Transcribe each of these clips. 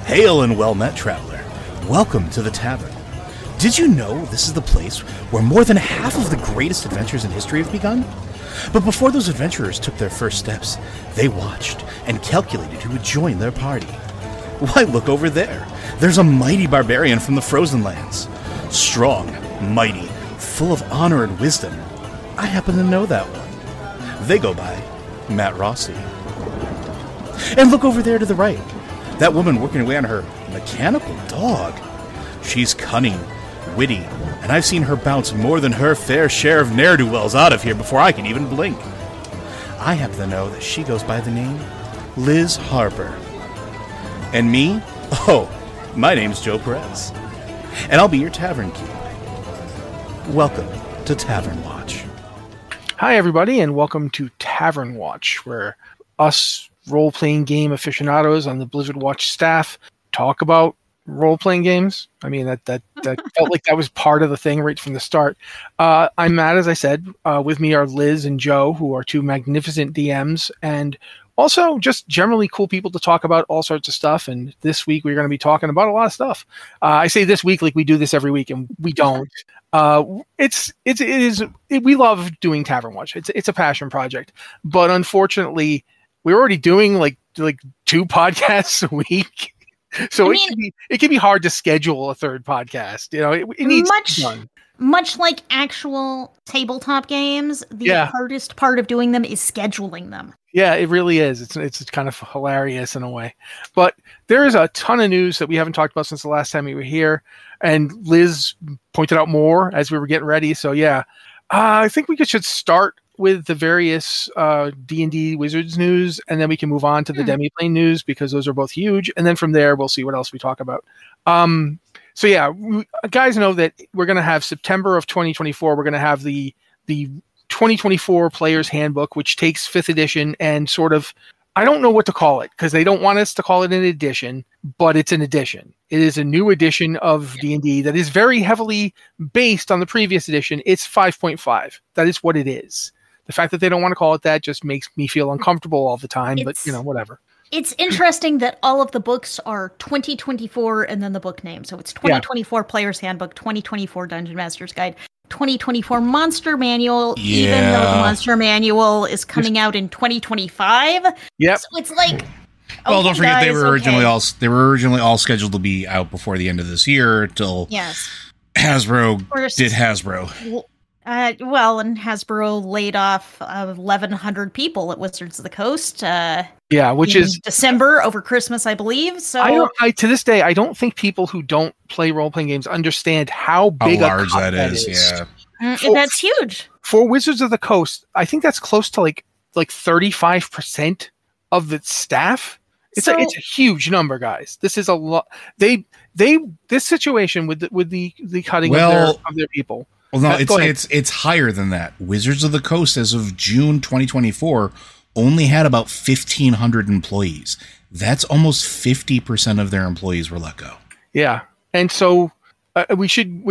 Hail and well met, traveler. Welcome to the tavern. Did you know this is the place where more than half of the greatest adventures in history have begun? But before those adventurers took their first steps, they watched and calculated who would join their party. Why, look over there. There's a mighty barbarian from the Frozen Lands. Strong, mighty, full of honor and wisdom. I happen to know that one. They go by Matt Rossi. And look over there to the right. That woman working away on her mechanical dog. She's cunning, witty, and I've seen her bounce more than her fair share of ne'er-do-wells out of here before I can even blink. I happen to know that she goes by the name Liz Harper. And me? Oh, my name's Joe Perez. And I'll be your tavern keep. Welcome to Tavern Watch. Hi, everybody, and welcome to Tavern Watch, where us role-playing game aficionados on the Blizzard Watch staff talk about role-playing games. I mean, that felt like that was part of the thing right from the start. I'm Matt, as I said. With me are Liz and Joe, who are two magnificent DMs, and also just generally cool people to talk about all sorts of stuff. And this week we're going to be talking about a lot of stuff. I say this week like we do this every week, and we don't. We love doing Tavern Watch. It's a passion project, but unfortunately, we're already doing like 2 podcasts a week, so it can be hard to schedule a third podcast. You know, it needs to be done. Much like actual tabletop games, the hardest part of doing them is scheduling them. Yeah, it really is. It's kind of hilarious in a way. But there is a ton of news that we haven't talked about since the last time we were here, and Liz pointed out more as we were getting ready. So yeah, I think we should start with the various D&D Wizards news, and then we can move on to the Demiplane news, because those are both huge. And then from there, we'll see what else we talk about. So yeah, guys know that we're going to have September of 2024. We're going to have the 2024 Player's Handbook, which takes 5th edition and sort of, I don't know what to call it, because they don't want us to call it an edition, but it's an edition. It is a new edition of D&D that is very heavily based on the previous edition. It's 5.5. That is what it is. The fact that they don't want to call it that just makes me feel uncomfortable all the time, but whatever. It's interesting that all of the books are 2024 and then the book name. So it's 2024 Player's Handbook, 2024 Dungeon Master's Guide, 2024 Monster Manual, even though the Monster Manual is coming out in 2025. Yep. So it's like, well, don't forget, they were originally all scheduled to be out before the end of this year until Hasbro did Hasbro. And Hasbro laid off 1,100 people at Wizards of the Coast. Which is December over Christmas, I believe. So to this day, I don't think people who don't play role-playing games understand how big large that is. Yeah, that's huge for Wizards of the Coast. I think that's close to like 35% of the staff. It's a huge number, guys. This is a lot. This situation with the cutting of their people. Well, no, it's higher than that. Wizards of the Coast, as of June 2024, only had about 1,500 employees. That's almost 50% of their employees were let go. Yeah, and so we're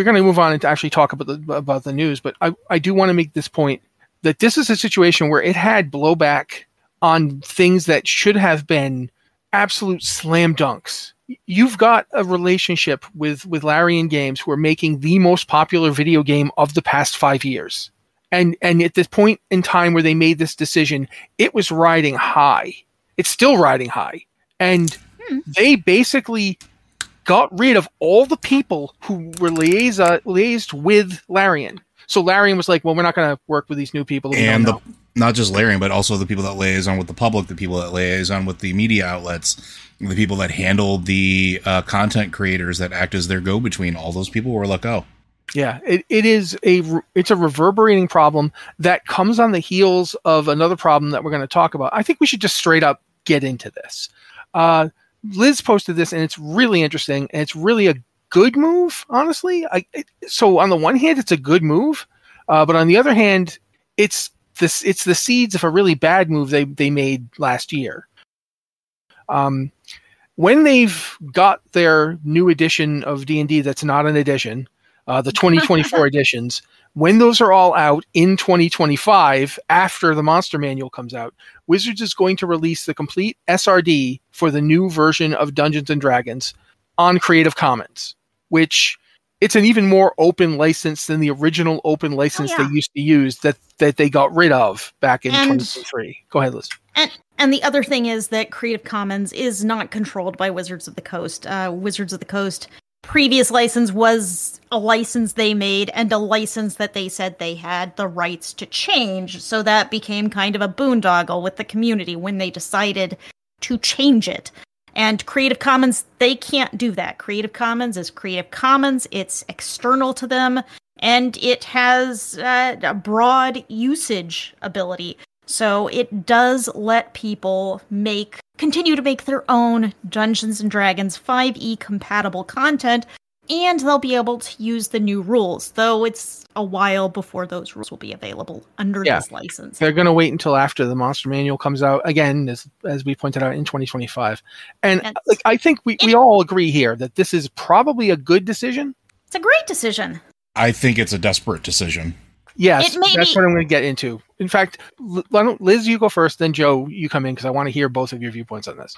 going to move on and to actually talk about the news. But I do want to make this point that this is a situation where it had blowback on things that should have been absolute slam dunks. You've got a relationship with Larian Games, who are making the most popular video game of the past 5 years. And at this point in time where they made this decision, it was riding high. It's still riding high. And they basically got rid of all the people who were liaised with Larian. So Larian was like, well, we're not going to work with these new people. And not just Larian, but also the people that liaison with the public, the people that liaison with the media outlets, the people that handle the content creators that act as their go-between. All those people were let go. Yeah, it's a reverberating problem that comes on the heels of another problem that we're going to talk about. I think we should just straight up get into this. Liz posted this, and it's really interesting, and it's really good move, honestly. So on the one hand, it's a good move, but on the other hand, it's the seeds of a really bad move they made last year. When they've got their new edition of D&D that's not an edition, the 2024 editions, when those are all out in 2025, after the Monster Manual comes out, Wizards is going to release the complete SRD for the new version of Dungeons & Dragons on Creative Commons, which it's an even more open license than the original open license they used to use that they got rid of back in 2023. Go ahead, Liz. And the other thing is that Creative Commons is not controlled by Wizards of the Coast. Wizards of the Coast previous license was a license they made and a license that they said they had the rights to change. So that became kind of a boondoggle with the community when they decided to change it. And Creative Commons, they can't do that. Creative Commons is Creative Commons. It's external to them, and it has a broad usage ability. So it does let people continue to make their own Dungeons & Dragons 5e compatible content, and they'll be able to use the new rules, though it's a while before those rules will be available under this license. They're going to wait until after the Monster Manual comes out, again, as we pointed out, in 2025. And I think we all agree here that this is probably a good decision. It's a great decision. I think it's a desperate decision. Yes, that's what I'm going to get into. In fact, why don't Liz, you go first, then Joe, you come in, because I want to hear both of your viewpoints on this.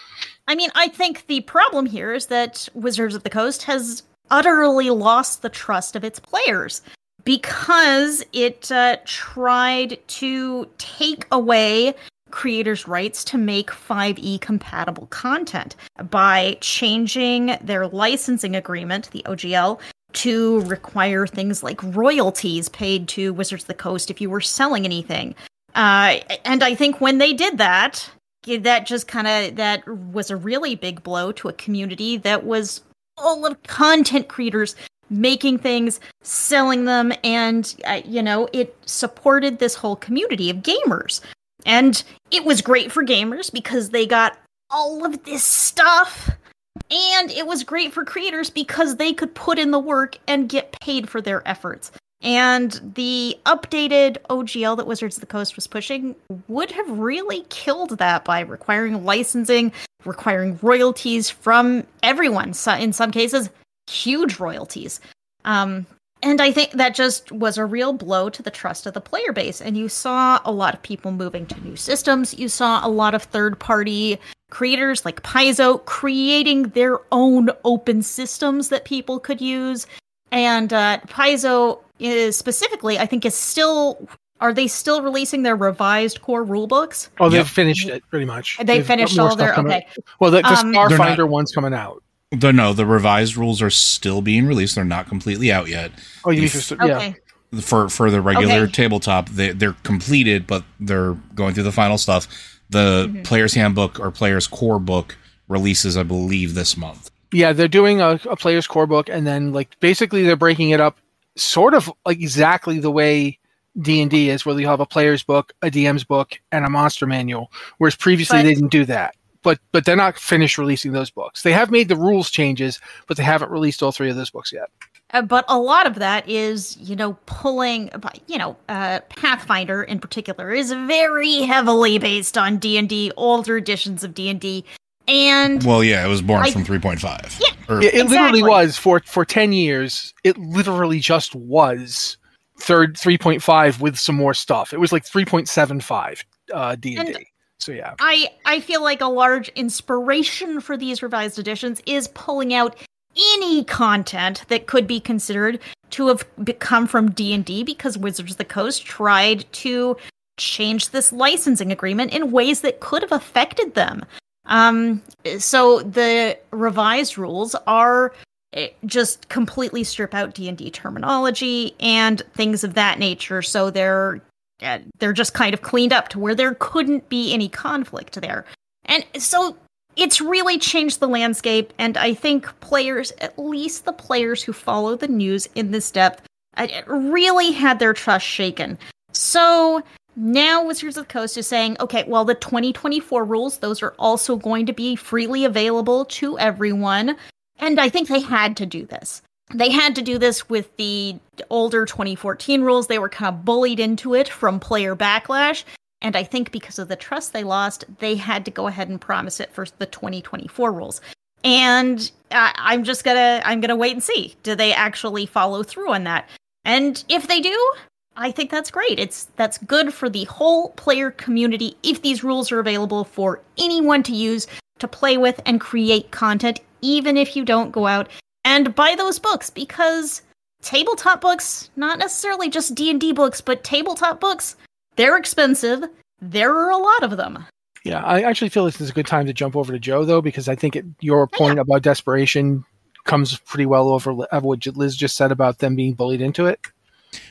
I mean, I think the problem here is that Wizards of the Coast has utterly lost the trust of its players because it tried to take away creators' rights to make 5e compatible content by changing their licensing agreement, the OGL, to require things like royalties paid to Wizards of the Coast if you were selling anything. And I think when they did that, that was a really big blow to a community that was full of content creators making things, selling them, and, it supported this whole community of gamers. And it was great for gamers because they got all of this stuff. And it was great for creators because they could put in the work and get paid for their efforts. And the updated OGL that Wizards of the Coast was pushing would have really killed that by requiring licensing, requiring royalties from everyone. So in some cases, huge royalties. And I think that just was a real blow to the trust of the player base. And you saw a lot of people moving to new systems. You saw a lot of third-party creators like Paizo creating their own open systems that people could use. And Paizo is specifically, I think, are they still releasing their revised core rulebooks? Oh, they've finished it pretty much. They've finished all their, okay. Well, the Starfinder one's coming out. The revised rules are still being released. They're not completely out yet. Oh, you okay. For the regular tabletop, they're completed, but they're going through the final stuff. The Player's Handbook or Player's Core Book releases, I believe, this month. Yeah, they're doing a Player's Core Book, and then basically they're breaking it up sort of like exactly the way D&D is, where you have a Player's Book, a DM's Book, and a Monster Manual, whereas previously they didn't do that. But they're not finished releasing those books. They have made the rules changes, but they haven't released all three of those books yet. But a lot of that is, pulling, Pathfinder in particular is very heavily based on D&D, older editions of D&D. And it was born from 3.5. Yeah, it literally was for 10 years. It literally just was 3.5 with some more stuff. It was like 3.75 D&D. So yeah, I feel like a large inspiration for these revised editions is pulling out any content that could be considered to have come from D&D because Wizards of the Coast tried to change this licensing agreement in ways that could have affected them. So the revised rules are just completely strip out D&D terminology and things of that nature. So they're just kind of cleaned up to where there couldn't be any conflict there. And so it's really changed the landscape, and I think players, at least the players who follow the news in this depth, really had their trust shaken. So now Wizards of the Coast is saying, okay, well, the 2024 rules, those are also going to be freely available to everyone. And I think they had to do this. They had to do this with the older 2014 rules. They were kind of bullied into it from player backlash. And I think because of the trust they lost, they had to go ahead and promise it for the 2024 rules. And I'm gonna wait and see. Do they actually follow through on that? And if they do, I think that's great. That's good for the whole player community if these rules are available for anyone to use, to play with, and create content, even if you don't go out and buy those books, because tabletop books, not necessarily just D&D books, but tabletop books, they're expensive. There are a lot of them. Yeah, I actually feel this is a good time to jump over to Joe, though, because I think your point about desperation comes pretty well over what Liz just said about them being bullied into it.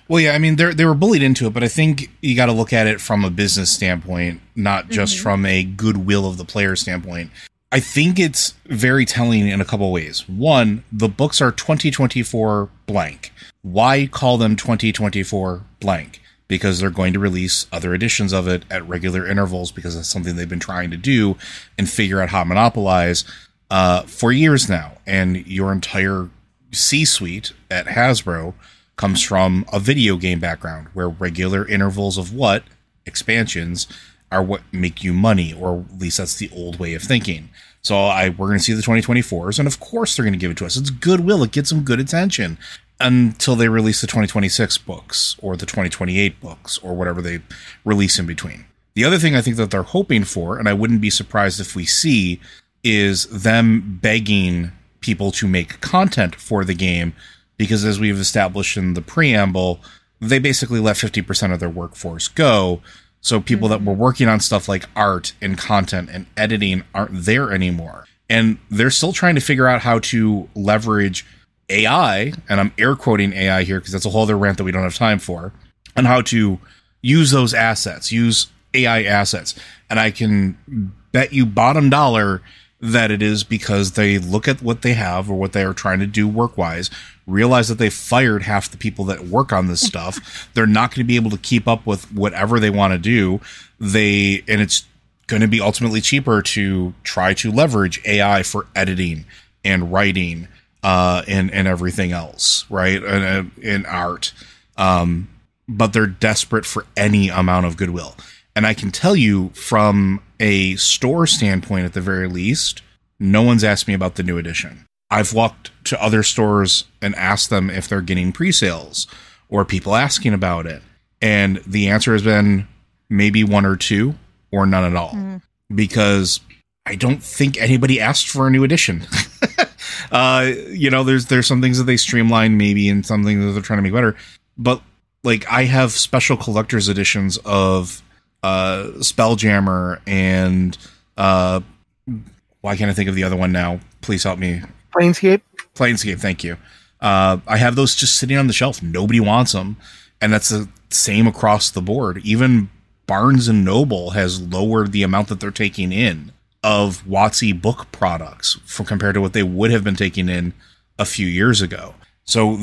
Well, yeah, I mean, they were bullied into it, but I think you got to look at it from a business standpoint, not just from a goodwill of the player standpoint. I think it's very telling in a couple of ways. One, the books are 2024 blank. Why call them 2024 blank? Because they're going to release other editions of it at regular intervals, because that's something they've been trying to do and figure out how to monopolize for years now. And your entire C-suite at Hasbro comes from a video game background, where regular intervals of expansions are what make you money, or at least that's the old way of thinking. So we're going to see the 2024s, and of course they're going to give it to us. It's goodwill. It gets them good attention until they release the 2026 books or the 2028 books or whatever they release in between. The other thing I think that they're hoping for, and I wouldn't be surprised if we see, is them begging people to make content for the game, because as we've established in the preamble, they basically let 50% of their workforce go. So people that were working on stuff like art and content and editing aren't there anymore. And they're still trying to figure out how to leverage AI, and I'm air quoting AI here because that's a whole other rant that we don't have time for, on how to use those assets, use AI assets. And I can bet you bottom dollar that it is because they look at what they have or what they are trying to do work-wise, realize that they fired half the people that work on this stuff. They're not going to be able to keep up with whatever they want to do. And it's going to be ultimately cheaper to try to leverage AI for editing and writing and everything else, right? And art. But they're desperate for any amount of goodwill. And I can tell you from a store standpoint, at the very least, no one's asked me about the new edition. I've walked to other stores and asked them if they're getting pre-sales or people asking about it. And the answer has been maybe one or two or none at all. Because I don't think anybody asked for a new edition. There's some things that they streamline maybe and some things that they're trying to make better. But like, I have special collector's editions of Spelljammer and why can't I think of the other one now? Please help me. Planescape, thank you. I have those just sitting on the shelf. Nobody wants them. And that's the same across the board. Even Barnes & Noble has lowered the amount that they're taking in of WotC book products compared to what they would have been taking in a few years ago. So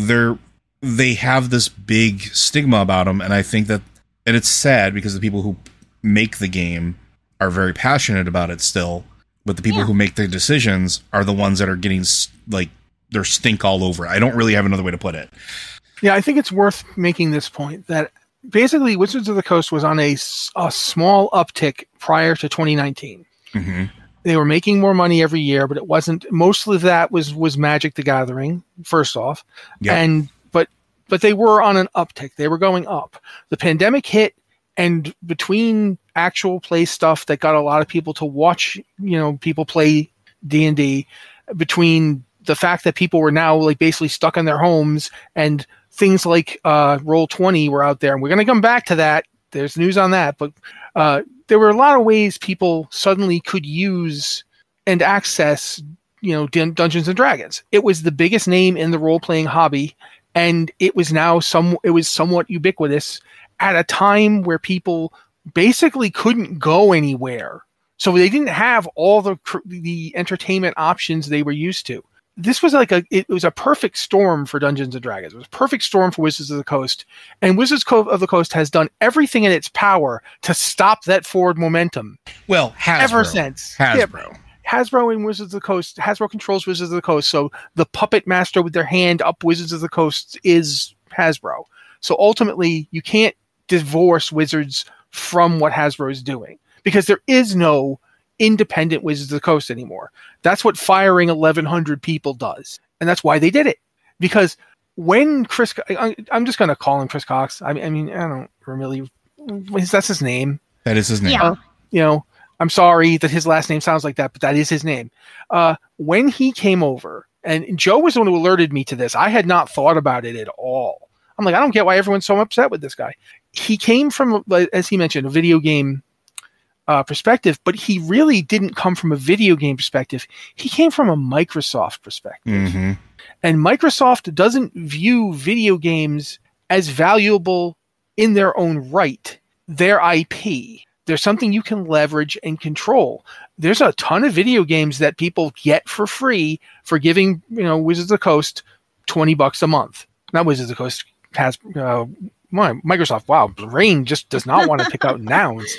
they have this big stigma about them, and I think that, and it's sad because the people who make the game are very passionate about it still, but the people who make the decisions are the ones that are getting their stink all over it. I don't really have another way to put it. Yeah, I think it's worth making this point that basically Wizards of the Coast was on a small uptick prior to 2019. Mm-hmm. They were making more money every year, but it wasn't. Most of that was Magic the Gathering, first off, but they were on an uptick. They were going up. The pandemic hit, and between actual play stuff that got a lot of people to watch, people play D&D, between the fact that people were now like basically stuck in their homes, and things like Roll20 were out there, and we're going to come back to that. There's news on that, but there were a lot of ways people suddenly could use and access, Dungeons and Dragons. It was the biggest name in the role-playing hobby, and it was now somewhat ubiquitous at a time where people basically couldn't go anywhere. So they didn't have all the entertainment options they were used to. This was it was a perfect storm for Dungeons and Dragons. It was a perfect storm for Wizards of the Coast. And Wizards of the Coast has done everything in its power to stop that forward momentum. Well, Hasbro. Ever since. Hasbro. Hasbro and Wizards of the Coast, Hasbro controls Wizards of the Coast, so the puppet master with their hand up Wizards of the Coast is Hasbro. So ultimately, you can't divorce Wizards from what Hasbro is doing because there is no independent Wizards of the Coast anymore. That's what firing 1,100 people does, and that's why they did it. Because when Chris, I'm just going to call him Chris Cox. I mean, I don't really. That's his name. That is his name. Yeah. You know, I'm sorry that his last name sounds like that, but that is his name. When he came over, and Joe was the one who alerted me to this. I had not thought about it at all. I'm like, I don't get why everyone's so upset with this guy. He came from, as he mentioned, a video game perspective, but he really didn't come from a video game perspective. He came from a Microsoft perspective. Mm-hmm. And Microsoft doesn't view video games as valuable in their own right. Their IP. There's something you can leverage and control. There's a ton of video games that people get for free for giving, Wizards of the Coast $20 a month. Not Wizards of the Coast, has Microsoft. Wow, brain just does not want to pick out nouns.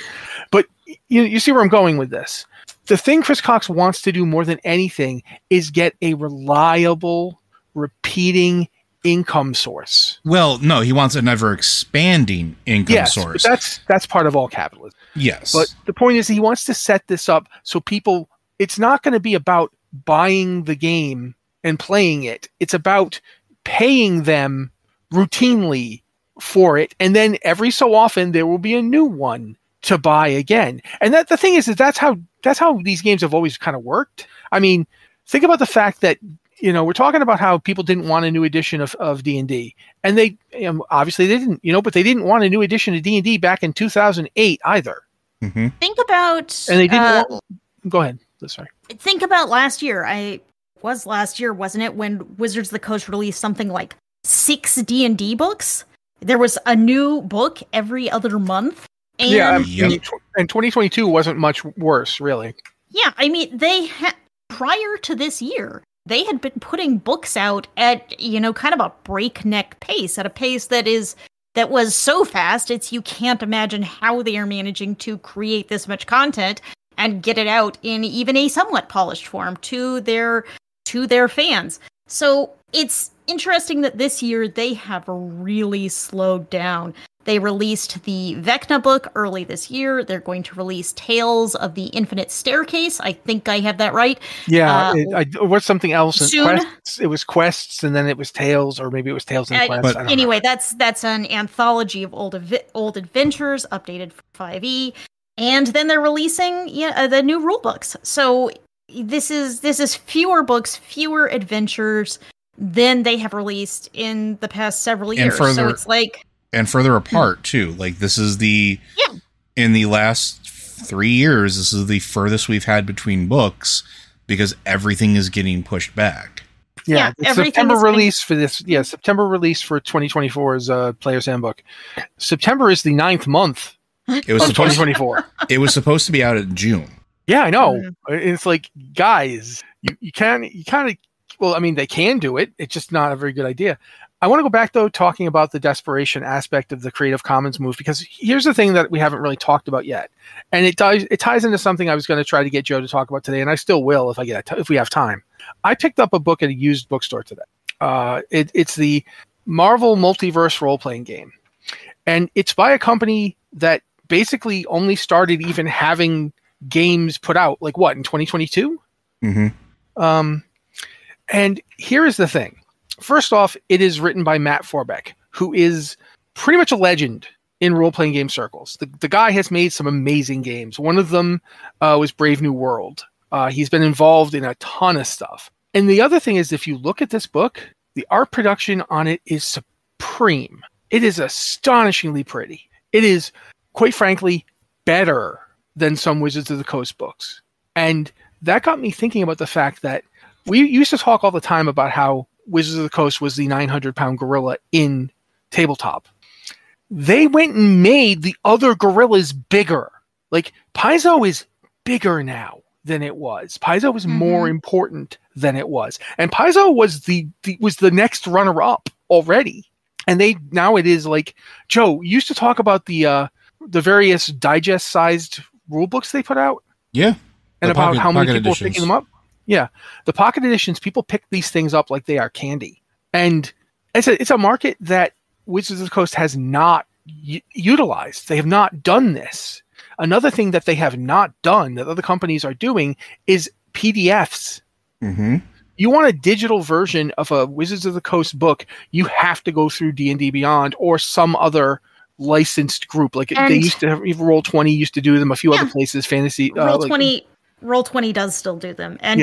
But you see where I'm going with this. The thing Chris Cox wants to do more than anything is get a reliable, repeating income source. Well, no, he wants a never expanding income source. But that's part of all capitalism. Yes. But the point is he wants to set this up so people, it's not going to be about buying the game and playing it. It's about paying them routinely for it. And then every so often there will be a new one to buy again. And the thing is that's how these games have always kind of worked. I mean, think about the fact that, we're talking about how people didn't want a new edition of D&D. And they obviously they didn't, but they didn't want a new edition of D&D back in 2008 either. Mm-hmm. Think about... And they didn't go ahead. Sorry. Think about last year. Last year, wasn't it, when Wizards of the Coast released something like 6 D&D books? There was a new book every other month. And and 2022 wasn't much worse, really. Yeah, I mean, prior to this year, they had been putting books out at, kind of a breakneck pace, at a pace that was so fast, you can't imagine how they are managing to create this much content and get it out in even a somewhat polished form to their fans. So it's interesting that this year they have really slowed down. They released the Vecna book early this year. They're going to release Tales of the Infinite Staircase. I think I have that right. Yeah, what's something else? Soon. Quests. It was Quests, and then it was Tales, or maybe it was Tales and Quests. But anyway, that's an anthology of old adventures, updated for 5e. And then they're releasing the new rule books. So this is fewer books, fewer adventures than they have released in the past several years. So it's like... And further apart, too. Like, this is in the last 3 years, this is the furthest we've had between books because everything is getting pushed back. Yeah, September release for this. Yeah, September release for 2024's Player's Handbook. September is the 9th month of 2024. It was supposed to be out in June. Yeah, I know. It's like, guys, you kind of, well, I mean, they can do it. It's just not a very good idea. I want to go back, though, talking about the desperation aspect of the Creative Commons move, because here's the thing that we haven't really talked about yet. And it ties into something I was going to try to get Joe to talk about today, and I still will if we have time. I picked up a book at a used bookstore today. It's the Marvel Multiverse role-playing game. And it's by a company that basically only started even having games put out, like what, in 2022? Mm-hmm. And here is the thing. First off, it is written by Matt Forbeck, who is pretty much a legend in role-playing game circles. The guy has made some amazing games. One of them was Brave New World. He's been involved in a ton of stuff. And the other thing is, if you look at this book, the art production on it is supreme. It is astonishingly pretty. It is, quite frankly, better than some Wizards of the Coast books. And that got me thinking about the fact that we used to talk all the time about how Wizards of the Coast was the 900-pound gorilla in tabletop. They went and made the other gorillas bigger. Like, Paizo is bigger now than it was. Paizo is more important than it was. And Paizo was the next runner-up already. And now it is like, Joe, you used to talk about the various digest-sized rule books they put out. Yeah. and about how many people are picking them up. Yeah, the pocket editions, people pick these things up like they are candy, and it's a market that Wizards of the Coast has not utilized. They have not done this. Another thing that they have not done that other companies are doing is PDFs. Mm-hmm. You want a digital version of a Wizards of the Coast book, you have to go through D&D Beyond or some other licensed group. Like they used to have, Roll20 used to do them, a few other places, Fantasy. Roll20 does still do them. And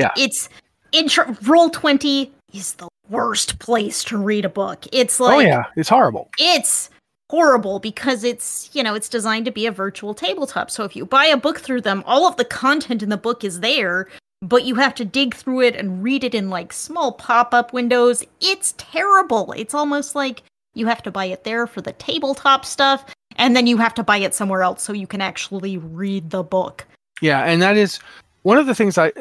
Roll20 is the worst place to read a book. It's like... Oh yeah, it's horrible. It's horrible because it's designed to be a virtual tabletop. So if you buy a book through them, all of the content in the book is there, but you have to dig through it and read it in like small pop-up windows. It's terrible. It's almost like you have to buy it there for the tabletop stuff, and then you have to buy it somewhere else so you can actually read the book. Yeah, and that is one of the things I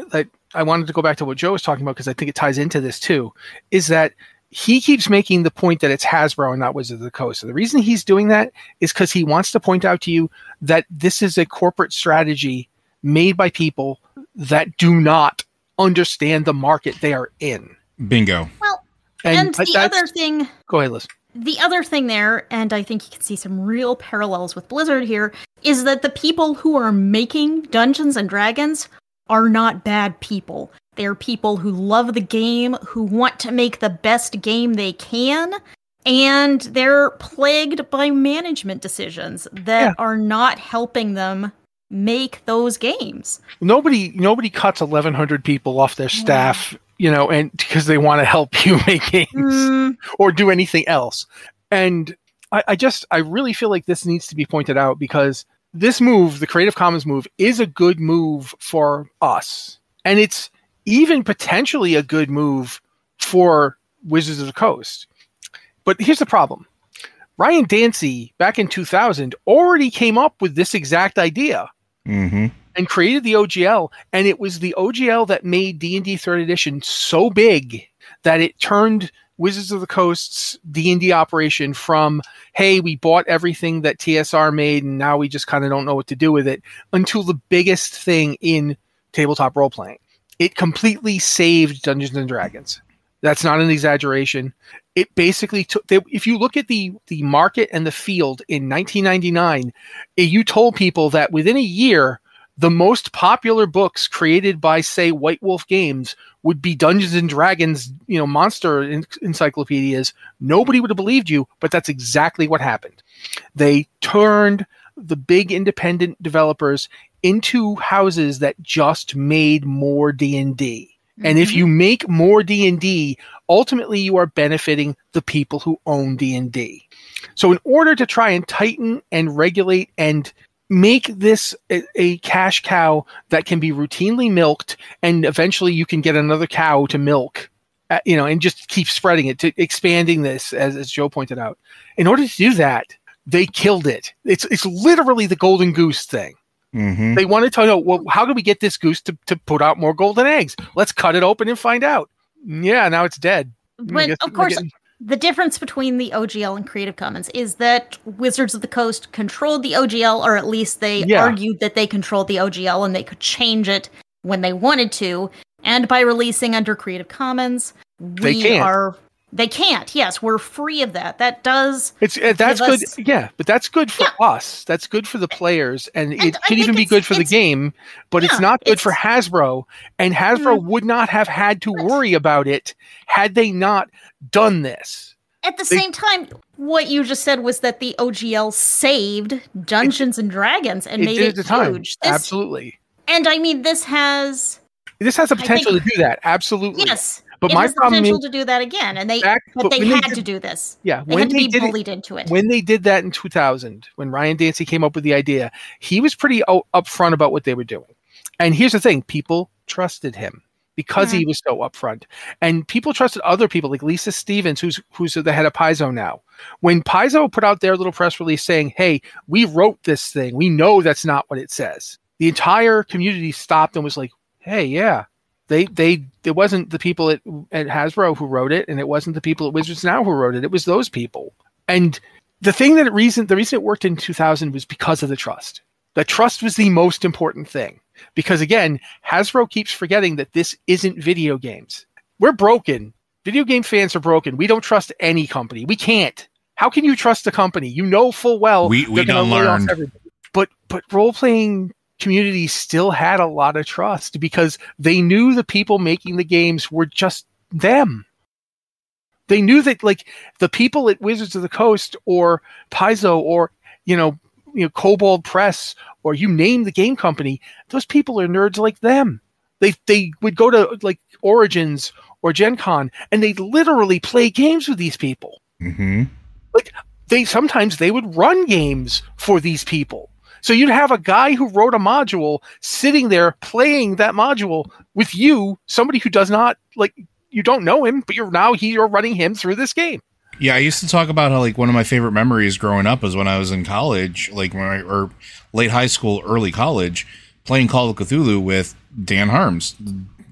wanted to go back to what Joe was talking about, because I think it ties into this too, is that he keeps making the point that it's Hasbro and not Wizards of the Coast. So the reason he's doing that is because he wants to point out to you that this is a corporate strategy made by people that do not understand the market they are in. Bingo. Well, and the other thing... Go ahead, Liz. The other thing there, and I think you can see some real parallels with Blizzard here, is that the people who are making Dungeons and Dragons are not bad people. They're people who love the game, who want to make the best game they can, and they're plagued by management decisions that are not helping them make those games. Nobody cuts 1,100 people off their staff, and because they want to help you make games or do anything else. And I really feel like this needs to be pointed out, because this move, the Creative Commons move, is a good move for us. And it's even potentially a good move for Wizards of the Coast. But here's the problem. Ryan Dancey, back in 2000, already came up with this exact idea and created the OGL. And it was the OGL that made D&D 3rd Edition so big that it turned Wizards of the Coast's D&D operation from, hey, we bought everything that TSR made and now we just kind of don't know what to do with it, until the biggest thing in tabletop role-playing. It completely saved Dungeons and Dragons. That's not an exaggeration. It basically took, if you look at the market and the field in 1999, you told people that within a year, the most popular books created by, say, White Wolf Games would be Dungeons and Dragons, monster encyclopedias. Nobody would have believed you, but that's exactly what happened. They turned the big independent developers into houses that just made more D&D. And if you make more D&D, ultimately you are benefiting the people who own D&D. So in order to try and tighten and regulate and make this a cash cow that can be routinely milked, and eventually you can get another cow to milk, and just keep spreading it, to expanding this, as Joe pointed out. In order to do that, they killed it. It's literally the golden goose thing. They wanted to know, well, how do we get this goose to put out more golden eggs? Let's cut it open and find out. Yeah, now it's dead. But of course, the difference between the OGL and Creative Commons is that Wizards of the Coast controlled the OGL, or at least they argued that they controlled the OGL and they could change it when they wanted to. And by releasing under Creative Commons, They can't. Yes, we're free of that. That does. That's good. Yeah, but that's good for us. That's good for the players, and it could even be good for the game. But it's not good for Hasbro, and Hasbro would not have had to worry about it had they not done this. At the same time, what you just said was that the OGL saved Dungeons and Dragons and made it huge. Absolutely. And I mean, this has a potential to do that. Absolutely. Yes. But my problem is to do that again, and they had to do this. Yeah, they had to be bullied into it. When they did that in 2000, when Ryan Dancey came up with the idea, he was pretty upfront about what they were doing. And here's the thing: people trusted him because he was so upfront, and people trusted other people like Lisa Stevens, who's the head of Paizo now. When Paizo put out their little press release saying, "Hey, we wrote this thing. We know that's not what it says," the entire community stopped and was like, "Hey, yeah." It wasn't the people at Hasbro who wrote it, and it wasn't the people at Wizards Now who wrote it. It was those people. And the reason it worked in 2000 was because of the trust. The trust was the most important thing. Because again, Hasbro keeps forgetting that this isn't video games. We're broken. Video game fans are broken. We don't trust any company. We can't. How can you trust a company? You know full well we done learned. But role-playing community still had a lot of trust because they knew the people making the games were just them. They knew that like the people at Wizards of the Coast or Paizo or Kobold Press or you name the game company, those people are nerds like them. They would go to like Origins or Gen Con and they'd literally play games with these people. Mm-hmm. Like sometimes they would run games for these people. So you'd have a guy who wrote a module sitting there playing that module with you, somebody who does not like you don't know him, but you're running him through this game. Yeah, I used to talk about how like one of my favorite memories growing up was when I was in college, like or late high school, early college, playing Call of Cthulhu with Dan Harms,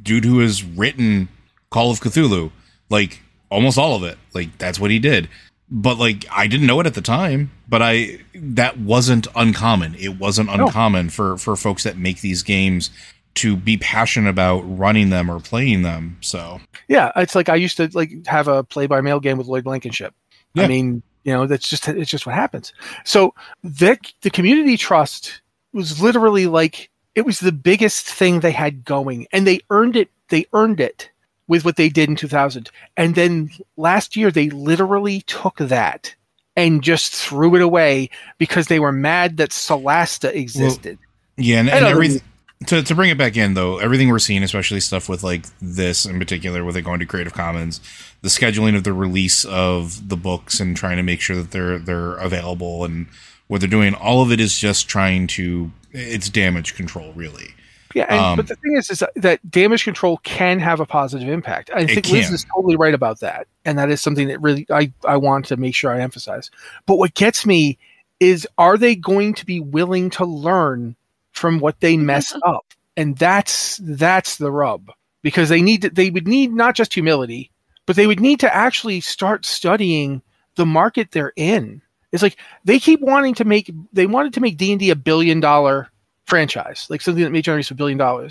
dude who has written Call of Cthulhu, like almost all of it. Like that's what he did. But like I didn't know it at the time, but that wasn't uncommon. It wasn't uncommon for folks that make these games to be passionate about running them or playing them. So yeah, it's like I used to like have a play-by-mail game with Lloyd Blankenship. Yeah. I mean, it's just what happens. So the community trust was literally like it was the biggest thing they had going, and they earned it. They earned it with what they did in 2000. And then last year they literally took that and just threw it away because they were mad that Solasta existed. Well, yeah, and everything. To bring it back in, though, everything we're seeing, especially stuff with like this in particular, with it going to Creative Commons, the scheduling of the release of the books and trying to make sure that they're available and what they're doing, all of it is just it's damage control, really. Yeah, but the thing is that damage control can have a positive impact. I think Liz is totally right about that, and that is something that really I want to make sure I emphasize. But what gets me is, are they going to be willing to learn from what they mess up? And that's the rub, because they would need not just humility, but they would need to actually start studying the market they're in. It's like they wanted to make D&D $1 billion franchise, like something that may generate $1 billion.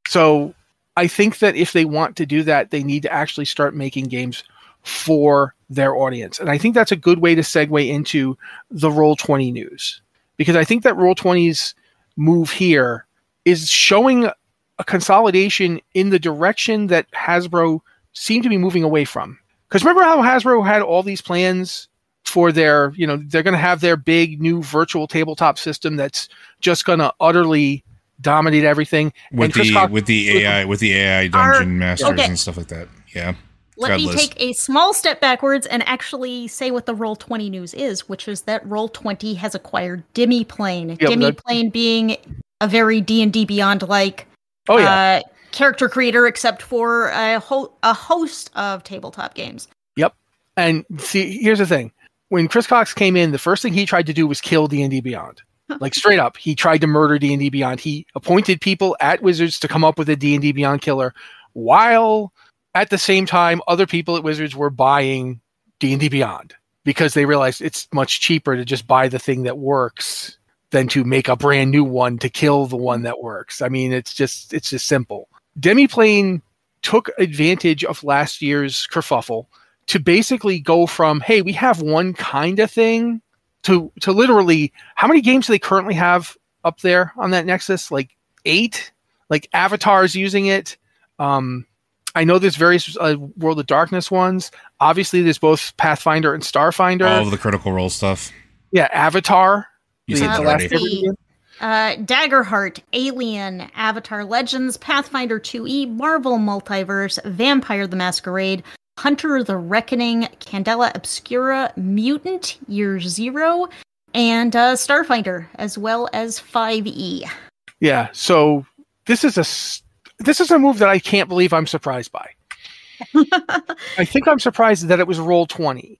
So I think that if they want to do that, they need to actually start making games for their audience. And I think that's a good way to segue into the Roll20 news, because I think that Roll20's move here is showing a consolidation in the direction that Hasbro seemed to be moving away from. Because remember how Hasbro had all these plans for their, they're going to have their big new virtual tabletop system that's just going to utterly dominate everything. With the AI dungeon masters and stuff like that. Yeah. Let me take a small step backwards and actually say what the Roll20 news is, which is that Roll20 has acquired Demiplane. Yep, Demiplane being a very D&D Beyond-like character creator, except for a host of tabletop games. Yep. And see, here's the thing. When Chris Cox came in, the first thing he tried to do was kill D&D Beyond. Like straight up, he tried to murder D&D Beyond. He appointed people at Wizards to come up with a D&D Beyond killer, while at the same time, other people at Wizards were buying D&D Beyond because they realized it's much cheaper to just buy the thing that works than to make a brand new one to kill the one that works. I mean, it's just simple. Demiplane took advantage of last year's kerfuffle to basically go from, hey, we have one kind of thing to literally, how many games do they currently have up there on that Nexus? Like 8? Like Avatar's using it. I know there's various World of Darkness ones. Obviously, there's both Pathfinder and Starfinder. All of the Critical Role stuff. Yeah, Avatar. You said that already. Daggerheart, Alien, Avatar Legends, Pathfinder 2E, Marvel Multiverse, Vampire the Masquerade, Hunter the Reckoning, Candela Obscura, Mutant Year Zero, and Starfinder, as well as 5E. Yeah, so this is a move that I can't believe I'm surprised by. I think I'm surprised that it was Roll20.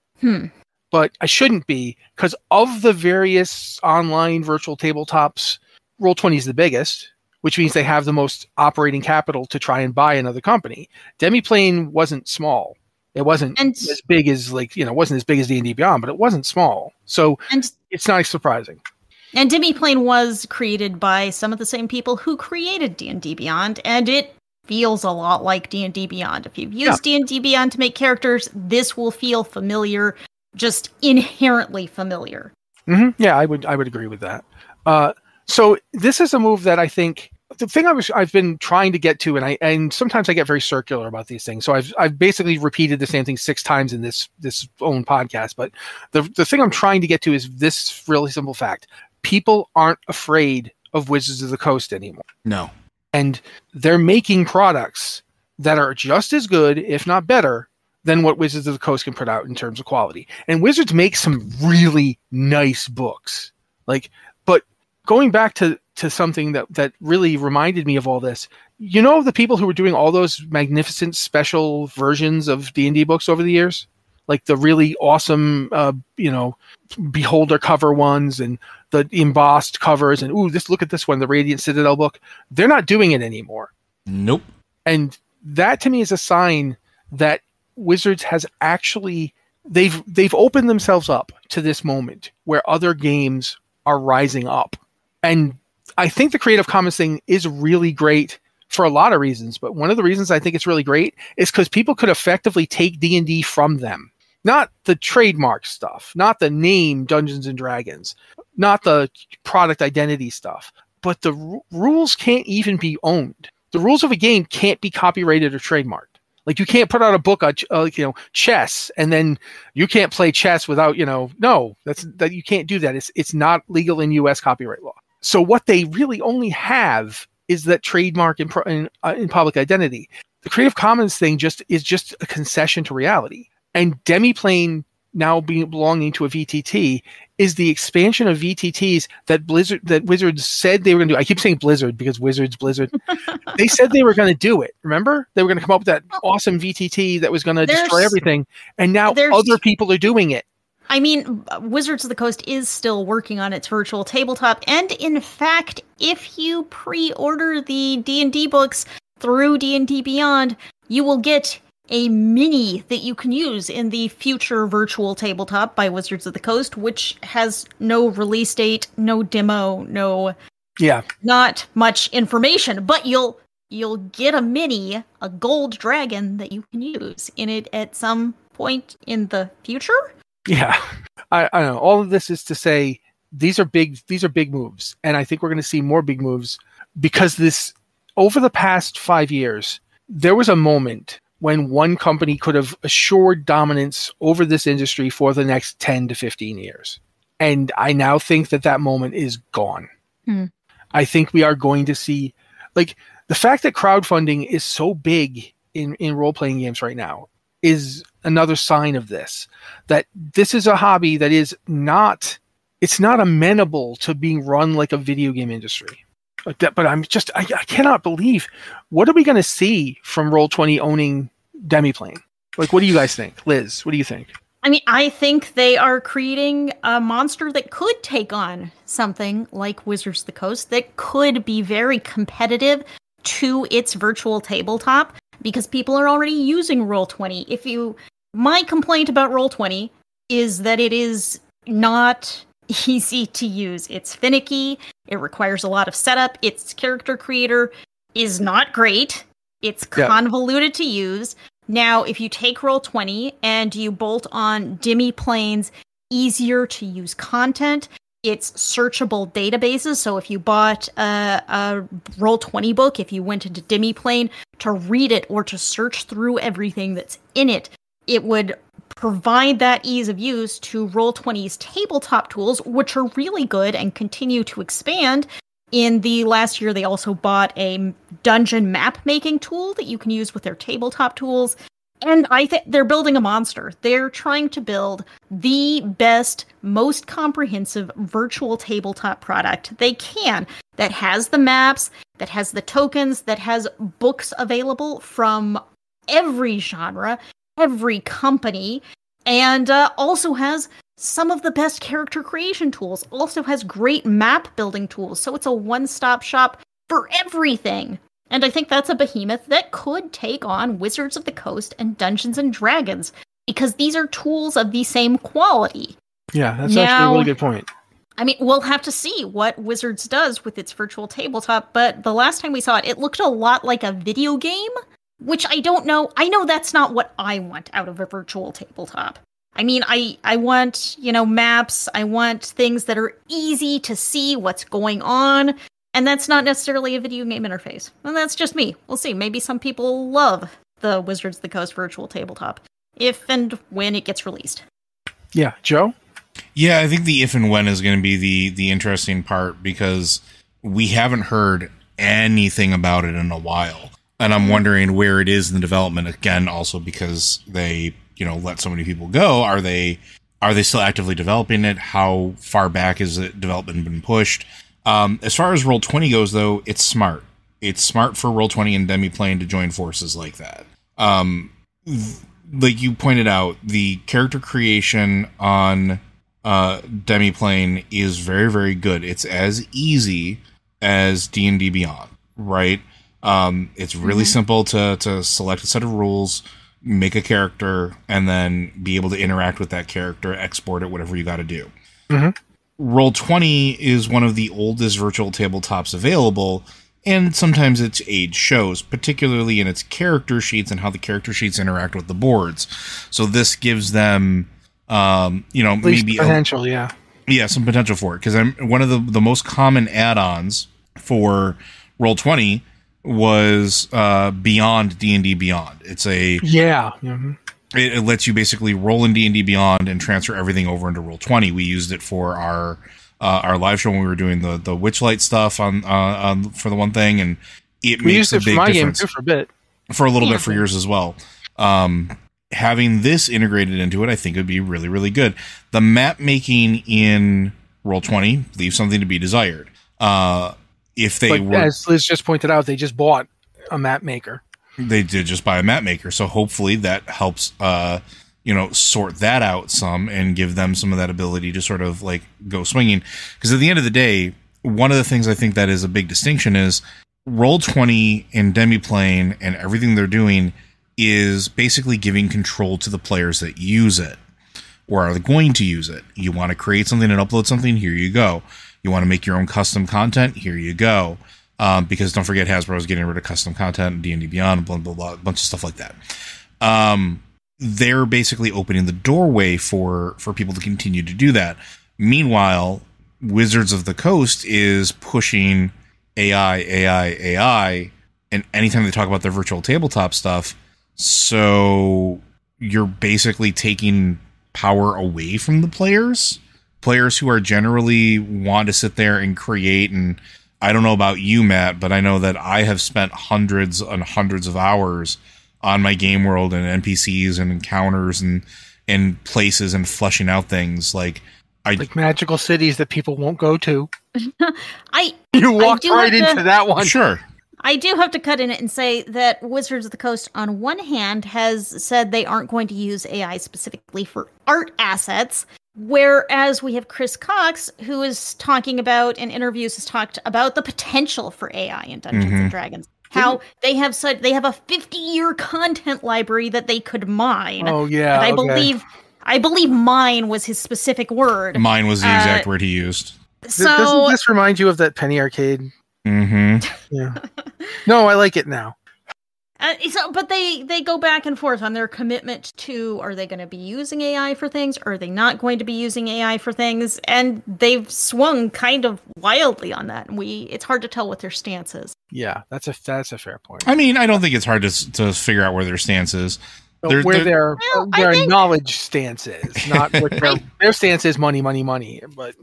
But I shouldn't be, because of the various online virtual tabletops, Roll20 is the biggest, which means they have the most operating capital to try and buy another company. Demiplane wasn't small. It wasn't as big as wasn't as big as D&D Beyond, but it wasn't small. So it's not surprising. And Demiplane was created by some of the same people who created D&D Beyond, and it feels a lot like D&D Beyond. If you've used D&D Beyond to make characters, this will feel familiar, just inherently familiar. Mm-hmm. Yeah, I would agree with that. So this is a move that I think the thing I've been trying to get to, and sometimes I get very circular about these things. So I've basically repeated the same thing 6 times in this own podcast. But the thing I'm trying to get to is this really simple fact: people aren't afraid of Wizards of the Coast anymore. No, and they're making products that are just as good, if not better, than what Wizards of the Coast can put out in terms of quality. And Wizards makes some really nice books. But going back to something that really reminded me of all this, the people who were doing all those magnificent special versions of D&D books over the years, like the really awesome, beholder cover ones and the embossed covers, and look at this one, the Radiant Citadel book. They're not doing it anymore. Nope. And that to me is a sign that Wizards has actually they've opened themselves up to this moment where other games are rising up. And I think the Creative Commons thing is really great for a lot of reasons, but one of the reasons I think it's really great is because people could effectively take D&D from them. Not the trademark stuff, not the name Dungeons and Dragons, not the product identity stuff, but the rules can't even be owned. The rules of a game can't be copyrighted or trademarked. Like, you can't put out a book on chess, and then you can't play chess without, that you can't do that. It's not legal in U.S. copyright law. So what they really only have is that trademark in public identity. The Creative Commons thing is just a concession to reality. And Demiplane now belonging to a VTT is the expansion of VTTs that Wizards said they were going to do. I keep saying Blizzard because Blizzard. They said they were going to do it. Remember? They were going to come up with that awesome VTT that was going to destroy everything. And now other people are doing it. I mean, Wizards of the Coast is still working on its virtual tabletop. And in fact, if you pre-order the D&D books through D&D Beyond, you will get a mini that you can use in the future virtual tabletop by Wizards of the Coast, which has no release date, no demo, not much information, but you'll get a mini, a gold dragon that you can use in it at some point in the future. Yeah, I know. All of this is to say these are big moves, and I think we're going to see more big moves because over the past 5 years, there was a moment when one company could have assured dominance over this industry for the next 10 to 15 years. And I now think that moment is gone. I think we are going to see, the fact that crowdfunding is so big in role-playing games right now is another sign of this, that this is a hobby that is not amenable to being run like a video game industry. But I cannot believe, what are we going to see from Roll20 owning Demiplane? What do you guys think? Liz, what do you think? I mean, I think they are creating a monster that could take on something like Wizards of the Coast, that could be very competitive to its virtual tabletop, because people are already using Roll20. My complaint about Roll20 is that it is not easy to use. It's finicky. It requires a lot of setup. Its character creator is not great. It's convoluted to use. Now, if you take Roll20 and you bolt on Demiplane's easier to use content, it's searchable databases. So if you bought a Roll20 book, if you went into Demiplane to read it or to search through everything that's in it, it would provide that ease of use to Roll20's tabletop tools, which are really good and continue to expand. In the last year, they also bought a dungeon map making tool that you can use with their tabletop tools. And I think they're building a monster. They're trying to build the best, most comprehensive virtual tabletop product they can, that has the maps, that has the tokens, that has books available from every genre, every company, and also has some of the best character creation tools, also has great map building tools. So it's a one-stop shop for everything. And I think that's a behemoth that could take on Wizards of the Coast and Dungeons and Dragons, because these are tools of the same quality. Yeah, that's actually a really good point. I mean, we'll have to see what Wizards does with its virtual tabletop, but the last time we saw it, it looked a lot like a video game, which I don't know. I know that's not what I want out of a virtual tabletop. I mean, I want, maps. I want things that are easy to see what's going on. And that's not necessarily a video game interface. And that's just me. We'll see. Maybe some people love the Wizards of the Coast virtual tabletop, if and when it gets released. Yeah. Joe? Yeah, I think the if and when is going to be the interesting part, because we haven't heard anything about it in a while. And I'm wondering where it is in the development, again, also because they, let so many people go. Are they still actively developing it? How far back has it development been pushed? As far as Roll20 goes, though, it's smart. It's smart for Roll20 and Demiplane to join forces like that. Like you pointed out, the character creation on Demiplane is very, very good. It's as easy as D&D Beyond, right? It's really simple to select a set of rules, make a character, and then be able to interact with that character, export it, whatever you got to do. Roll20 is one of the oldest virtual tabletops available, and sometimes its age shows, particularly in its character sheets and how the character sheets interact with the boards. So this gives them, maybe potential, some potential for it. Because one of the most common add-ons for Roll20 was Beyond D&D Beyond. It's a It lets you basically roll in D&D Beyond and transfer everything over into Roll20. We used it for our live show when we were doing the Witchlight stuff on for the one thing, and it makes a big difference. Game too for a bit, for a little bit for yours as well. Having this integrated into it, I think would be really, really good. The map making in Roll20 leaves something to be desired. If they were, as Liz just pointed out, they just bought a map maker. They did just buy a map maker, so hopefully that helps, sort that out some and give them some of that ability to sort of like go swinging. Because at the end of the day, one of the things I think that is a big distinction is Roll20 and Demiplane and everything they're doing is basically giving control to the players that use it or are going to use it. You want to create something and upload something? Here you go. You want to make your own custom content? Here you go. Because don't forget, Hasbro is getting rid of custom content, D&D Beyond, blah, blah, blah, a bunch of stuff like that. They're basically opening the doorway for people to continue to do that. Meanwhile, Wizards of the Coast is pushing AI, and anytime they talk about their virtual tabletop stuff, so you're basically taking power away from the players who are generally want to sit there and create. And I don't know about you, Matt, but I know that I have spent hundreds and hundreds of hours on my game world and NPCs and encounters and places and fleshing out things like magical cities that people won't go to. You walked right into that one. Sure. I do have to cut in it and say that Wizards of the Coast, on one hand, has said they aren't going to use AI specifically for art assets, whereas we have Chris Cox, who is talking about, in interviews, has talked about the potential for AI in Dungeons and Dragons. How they have said they have a 50-year content library that they could mine. Oh yeah, and I believe mine was his specific word. Mine was the exact word he used. So doesn't this remind you of that Penny Arcade? Yeah. No, I like it now. But they go back and forth on their commitment to, are they going to be using AI for things? Or are they not going to be using AI for things? And they've swung kind of wildly on that. And it's hard to tell what their stance is. Yeah, that's a fair point. I mean, I don't think it's hard to figure out where their stance is. Their knowledge stance is, not what their stance is money. But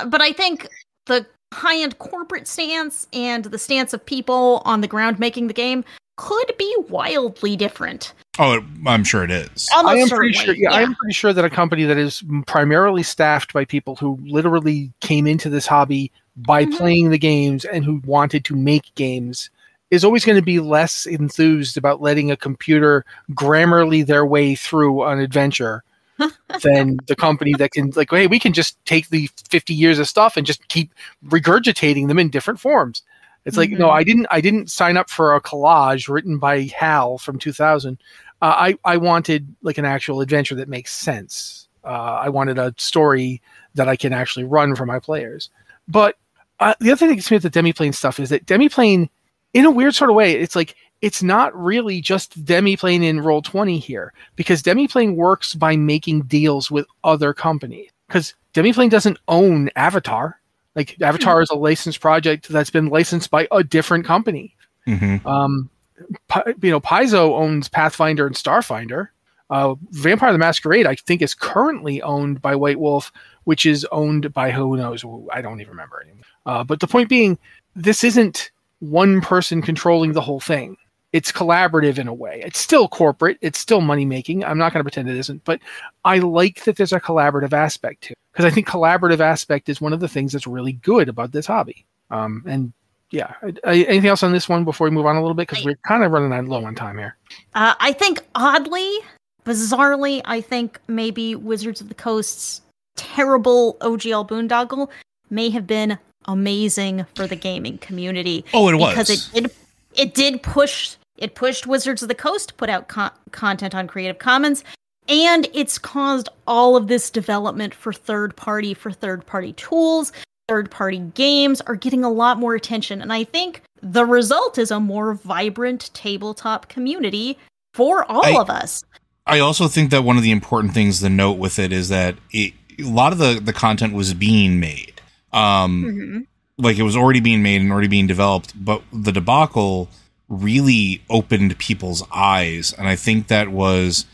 but I think the high-end corporate stance and the stance of people on the ground making the game could be wildly different. Oh, I'm sure it is. I am pretty sure. Yeah, I am pretty sure that a company that is primarily staffed by people who literally came into this hobby by playing the games and who wanted to make games is always going to be less enthused about letting a computer Grammarly their way through an adventure than the company that can, like, hey, we can just take the 50 years of stuff and just keep regurgitating them in different forms. It's like, no, I didn't sign up for a collage written by Hal from 2000. I wanted like an actual adventure that makes sense. I wanted a story that I can actually run for my players. But the other thing that gets me with the Demiplane stuff is that Demiplane, in a weird sort of way, it's like it's not really just Demiplane in Roll20 here, because Demiplane works by making deals with other companies. Because Demiplane doesn't own Avatar. Like Avatar is a licensed project that's been licensed by a different company. Mm-hmm. Paizo owns Pathfinder and Starfinder. Vampire the Masquerade, I think, is currently owned by White Wolf, which is owned by who knows? I don't even remember anymore. But the point being, this isn't one person controlling the whole thing. It's collaborative in a way. It's still corporate. It's still money making. I'm not going to pretend it isn't, but I like that there's a collaborative aspect to it, because I think collaborative aspect is one of the things that's really good about this hobby. And yeah, anything else on this one before we move on a little bit? Because we're kind of running low on time here. I think bizarrely, I think maybe Wizards of the Coast's terrible OGL boondoggle may have been amazing for the gaming community. Oh, it was. Because it pushed Wizards of the Coast to put out content on Creative Commons, and it's caused all of this development for third-party tools. Third-party games are getting a lot more attention, and I think the result is a more vibrant tabletop community for all of us. I also think that one of the important things to note with it is that a lot of the content was being made. Like it was already being made and already being developed, but the debacle really opened people's eyes. And I think that was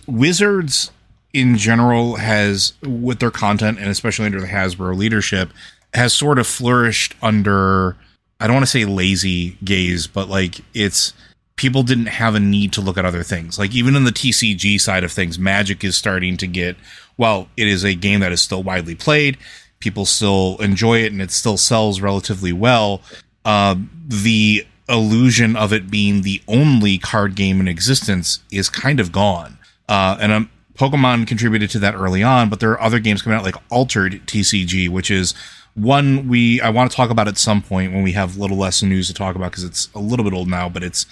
Wizards in general has, with their content and especially under the Hasbro leadership, has sort of flourished under, I don't want to say lazy gaze, but like it's, people didn't have a need to look at other things. Like even in the TCG side of things, Magic is starting to get, well, it is a game that is still widely played. People still enjoy it and it still sells relatively well. The illusion of it being the only card game in existence is kind of gone. And Pokemon contributed to that early on, but there are other games coming out like Altered TCG, which is one I want to talk about at some point when we have a little less news to talk about because it's a little bit old now, but it's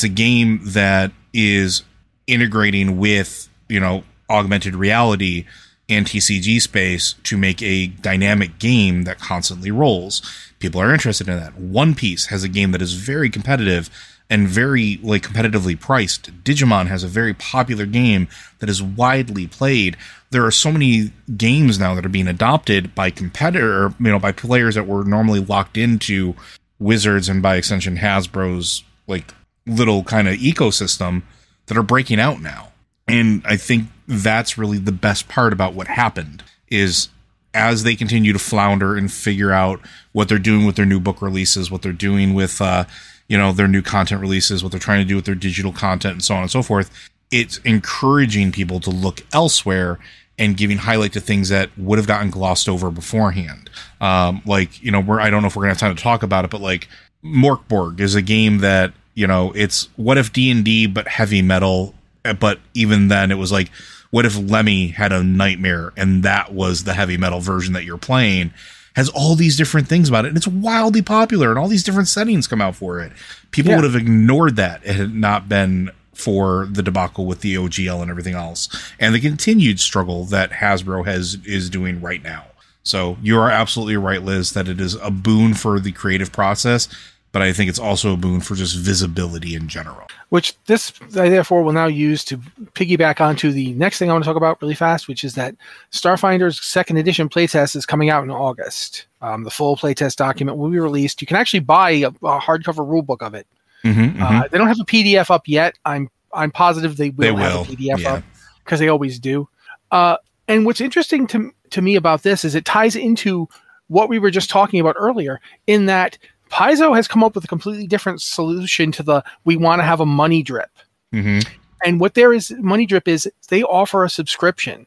a game that is integrating with, augmented reality and TCG space to make a dynamic game that constantly rolls. People are interested in that. One Piece has a game that is very competitive and very competitively priced. Digimon has a very popular game that is widely played. There are so many games now that are being adopted by by players that were normally locked into Wizards and by extension Hasbro's little kind of ecosystem that are breaking out now. And I think that's really the best part about what happened is as they continue to flounder and figure out what they're doing with their new book releases, what they're doing with, their new content releases, what they're trying to do with their digital content and so on and so forth, it's encouraging people to look elsewhere and giving highlight to things that would have gotten glossed over beforehand. I don't know if we're going to have time to talk about it, but Morkborg is a game that, it's what if D&D but heavy metal, but even then it was what if Lemmy had a nightmare and that was the heavy metal version that you're playing? Has all these different things about it, and it's wildly popular, and all these different settings come out for it. People would have ignored that if it had not been for the debacle with the OGL and everything else, and the continued struggle that Hasbro is doing right now. So you are absolutely right, Liz, that it is a boon for the creative process, but I think it's also a boon for just visibility in general. Which this, I therefore, will now use to piggyback onto the next thing I want to talk about really fast, which is that Starfinder's second edition playtest is coming out in August. The full playtest document will be released. You can actually buy a hardcover rulebook of it. They don't have a PDF up yet. I'm positive they will have a PDF up because they always do. And what's interesting to me about this is it ties into what we were just talking about earlier, in that Paizo has come up with a completely different solution to we want to have a money drip. And what money drip is, they offer a subscription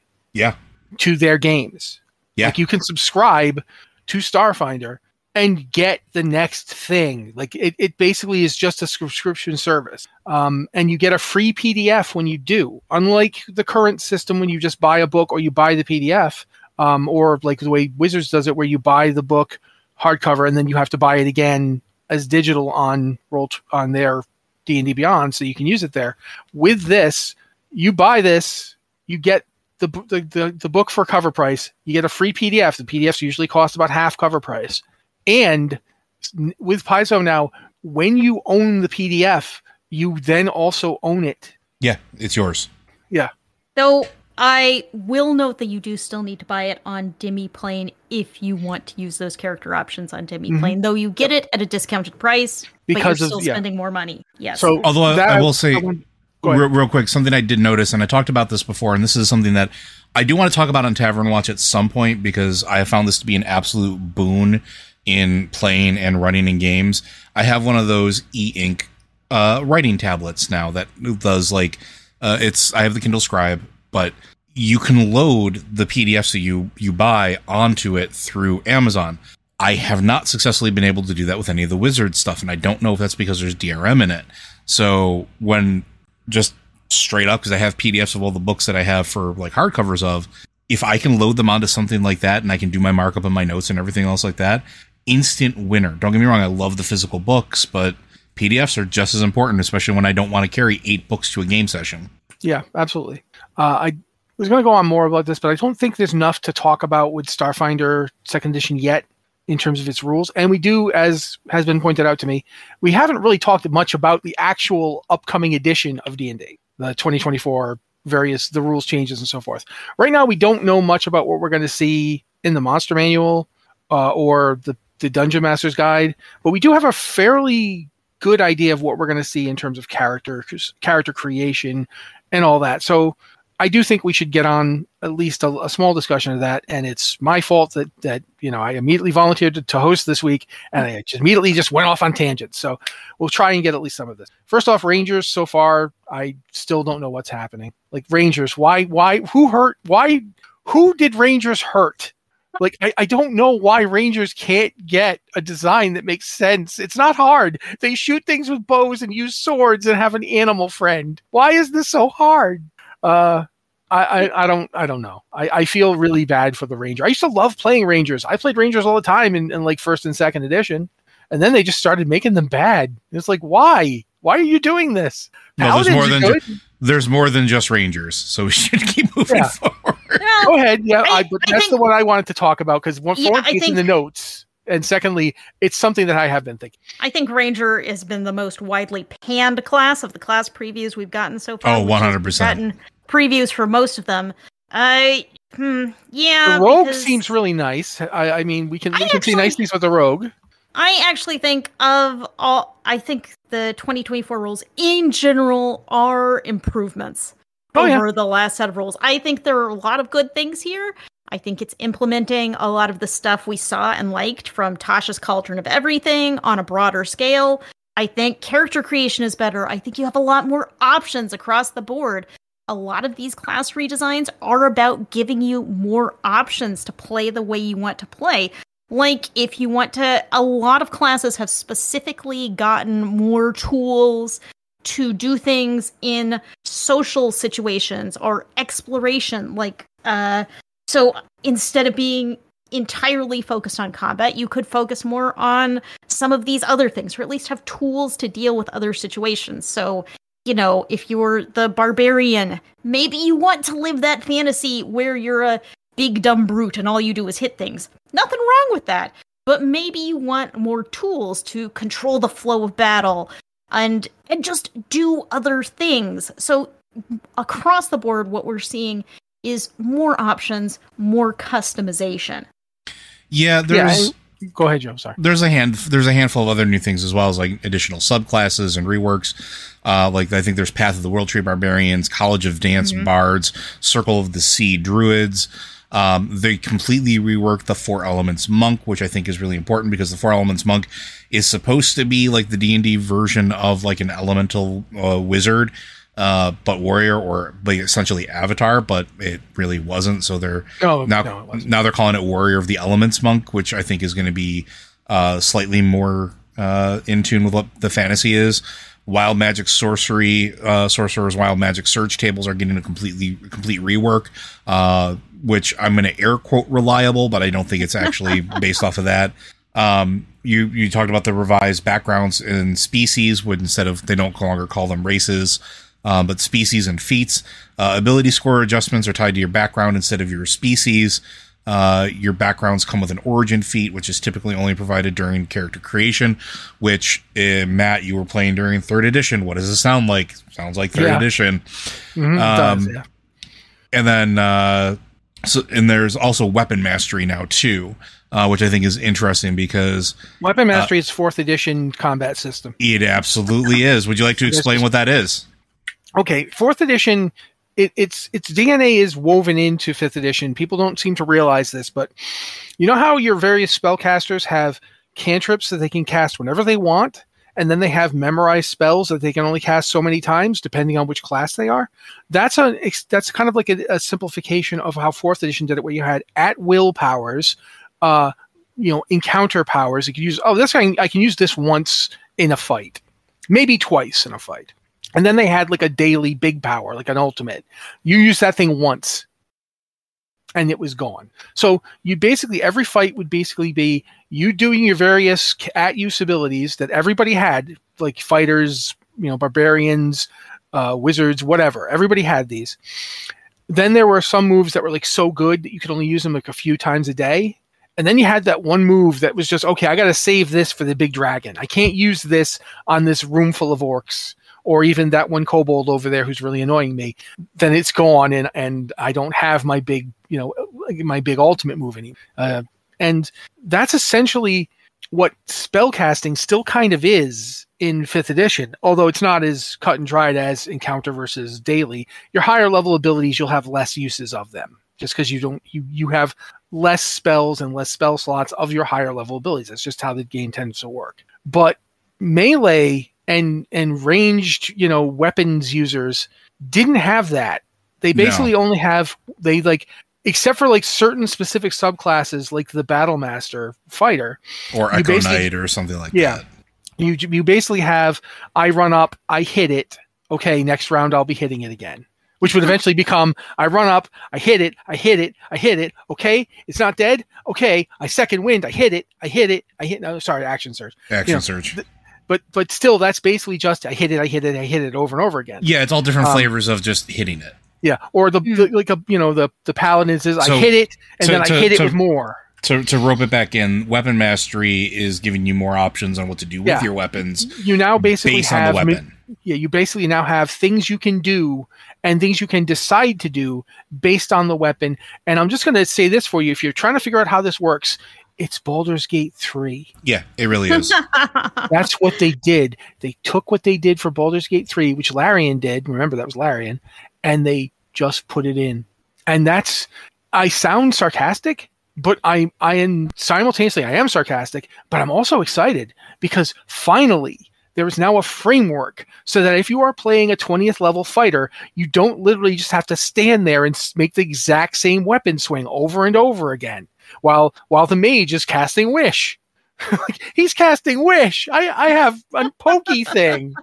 to their games. You can subscribe to Starfinder and get the next thing. It basically is just a subscription service. And you get a free PDF when you do, unlike the current system when you just buy a book or you buy the PDF, or the way Wizards does it, where you buy the book hardcover and then you have to buy it again as digital on their D&D Beyond so you can use it there. With this, you buy this, you get the book for cover price. You get a free PDF. The PDFs usually cost about half cover price. And with Paizo now, when you own the PDF, you then also own it. Yeah, it's yours. Yeah. Though I will note that you do still need to buy it on Demiplane if you want to use those character options on Demiplane. Though you get it at a discounted price, because you're still spending more money. Yes. So, although I will say, real quick, something I did notice, and I talked about this before, and this is something that I do want to talk about on Tavern Watch at some point, because I have found this to be an absolute boon in playing and running in games. I have one of those e-ink writing tablets now that does I have the Kindle Scribe, but you can load the PDFs that you buy onto it through Amazon. I have not successfully been able to do that with any of the Wizard stuff, and I don't know if that's because there's DRM in it. So when just straight up, because I have PDFs of all the books that I have for hardcovers of, if I can load them onto something like that and I can do my markup and my notes and everything else like that, instant winner. Don't get me wrong, I love the physical books, but PDFs are just as important, especially when I don't want to carry 8 books to a game session. Yeah, absolutely. I was going to go on more about this, but I don't think there's enough to talk about with Starfinder 2nd edition yet in terms of its rules. And we do, as has been pointed out to me, we haven't really talked much about the actual upcoming edition of D&D, the 2024 the rules changes and so forth. Right now, we don't know much about what we're going to see in the Monster Manual or the Dungeon Master's Guide, but we do have a fairly good idea of what we're going to see in terms of character creation and all that. So I do think we should get on at least a small discussion of that. And it's my fault that I immediately volunteered to host this week, and I immediately went off on tangents. So we'll try and get at least some of this. First off, Rangers, so far, I still don't know what's happening. Rangers, why, who did Rangers hurt? I don't know why Rangers can't get a design that makes sense. It's not hard. They shoot things with bows and use swords and have an animal friend. Why is this so hard? I don't know. I feel really bad for the Ranger. I used to love playing Rangers. I played Rangers all the time in 1st and 2nd edition. And then they just started making them bad. It's why? Why are you doing this? No, there's more than just Rangers. So we should keep moving forward. No, go ahead. Yeah, but that's the one I wanted to talk about, because it's in the notes. And secondly, it's something that I have been thinking. I think Ranger has been the most widely panned class of the class previews we've gotten so far. Oh, 100%. Gotten previews for most of them. The Rogue seems really nice. I mean, we can see nice things with the Rogue. I actually think I think the 2024 rules in general are improvements over the last set of rules. I think there are a lot of good things here. I think it's implementing a lot of the stuff we saw and liked from Tasha's Cauldron of Everything on a broader scale. I think character creation is better. I think you have a lot more options across the board. A lot of these class redesigns are about giving you more options to play the way you want to play. If you want to, a lot of classes have specifically gotten more tools to do things in social situations or exploration. So instead of being entirely focused on combat, you could focus more on some of these other things, or at least have tools to deal with other situations. So, if you're the barbarian, maybe you want to live that fantasy where you're a big dumb brute and all you do is hit things. Nothing wrong with that. But maybe you want more tools to control the flow of battle and just do other things. So across the board, what we're seeing is more options, more customization. Yeah, go ahead, Joe. Sorry. There's a handful of other new things as well, as additional subclasses and reworks. I think there's Path of the World Tree Barbarians, College of Dance Bards, Circle of the Sea Druids. They completely reworked the Four Elements Monk, which I think is really important, because the Four Elements Monk is supposed to be the D&D version of an elemental wizard, but warrior, or essentially avatar, but it really wasn't. So now they're calling it Warrior of the Elements Monk, which I think is going to be slightly more in tune with what the fantasy is. Wild Magic Sorcery, Sorcerer's Wild Magic Search tables are getting a complete rework, which I'm going to air quote reliable, but I don't think it's actually based off of that. You talked about the revised backgrounds and species, would they don't no longer call them races. but species and feats. Ability score adjustments are tied to your background instead of your species. Your backgrounds come with an origin feat, which is typically only provided during character creation, which, Matt, you were playing during 3rd edition. What does it sound like? Sounds like 3rd edition. Mm-hmm, it does, yeah. And then, and there's also weapon mastery now too, which I think is interesting because weapon mastery is 4th edition combat system. It absolutely is. Would you like to explain what that is? Okay, 4th edition. Its DNA is woven into 5th edition. People don't seem to realize this, but you know how your various spellcasters have cantrips that they can cast whenever they want, and then they have memorized spells that they can only cast so many times, depending on which class they are? That's kind of like a simplification of how 4th edition did it, where you had at-will powers, encounter powers. You could use, I can use this once in a fight, maybe twice in a fight. And then they had like a daily big power, like an ultimate. You use that thing once, and it was gone. So you basically, every fight would basically be you doing your various at-use abilities that everybody had, like fighters, barbarians, wizards, whatever. Everybody had these. Then there were some moves that were like so good that you could only use them like a few times a day. And then you had that one move that was just, okay, I got to save this for the big dragon. I can't use this on this room full of orcs. Or even that one kobold over there who's really annoying me, then it's gone, and I don't have my big, my big ultimate move anymore. And that's essentially what spellcasting still kind of is in 5th edition, although it's not as cut and dried as encounter versus daily. Your higher level abilities, you'll have less uses of them, just because you have less spells and less spell slots of your higher level abilities. That's just how the game tends to work. But melee and ranged, weapons users didn't have that. They basically only have, except for like certain specific subclasses, like the Battle Master fighter. Or Echo Knight or something like that. You basically have, I run up, I hit it. Okay, next round I'll be hitting it again. Which would eventually become, I run up, I hit it, I hit it, I hit it. Okay, it's not dead. Okay, I second wind, I hit it, action surge. Surge. But still, that's basically just I hit it over and over again. Yeah, it's all different flavors of just hitting it. Yeah, or the paladins is I hit it and then I hit it with more. To rope it back in, weapon mastery is giving you more options on what to do with your weapons. You now basically based on the weapon. You basically now have things you can do and things you can decide to do based on the weapon. And I'm just going to say this for you: if you're trying to figure out how this works, it's Baldur's Gate 3. Yeah, it really is. That's what they did. They took what they did for Baldur's Gate 3, which Larian did. Remember, that was Larian. And they just put it in. And I sound sarcastic, but I am simultaneously, I am sarcastic, but I'm also excited because finally there is now a framework so that if you are playing a 20th level fighter, you don't literally just have to stand there and make the exact same weapon swing over and over again. While the mage is casting Wish. He's casting Wish. I have a pokey thing.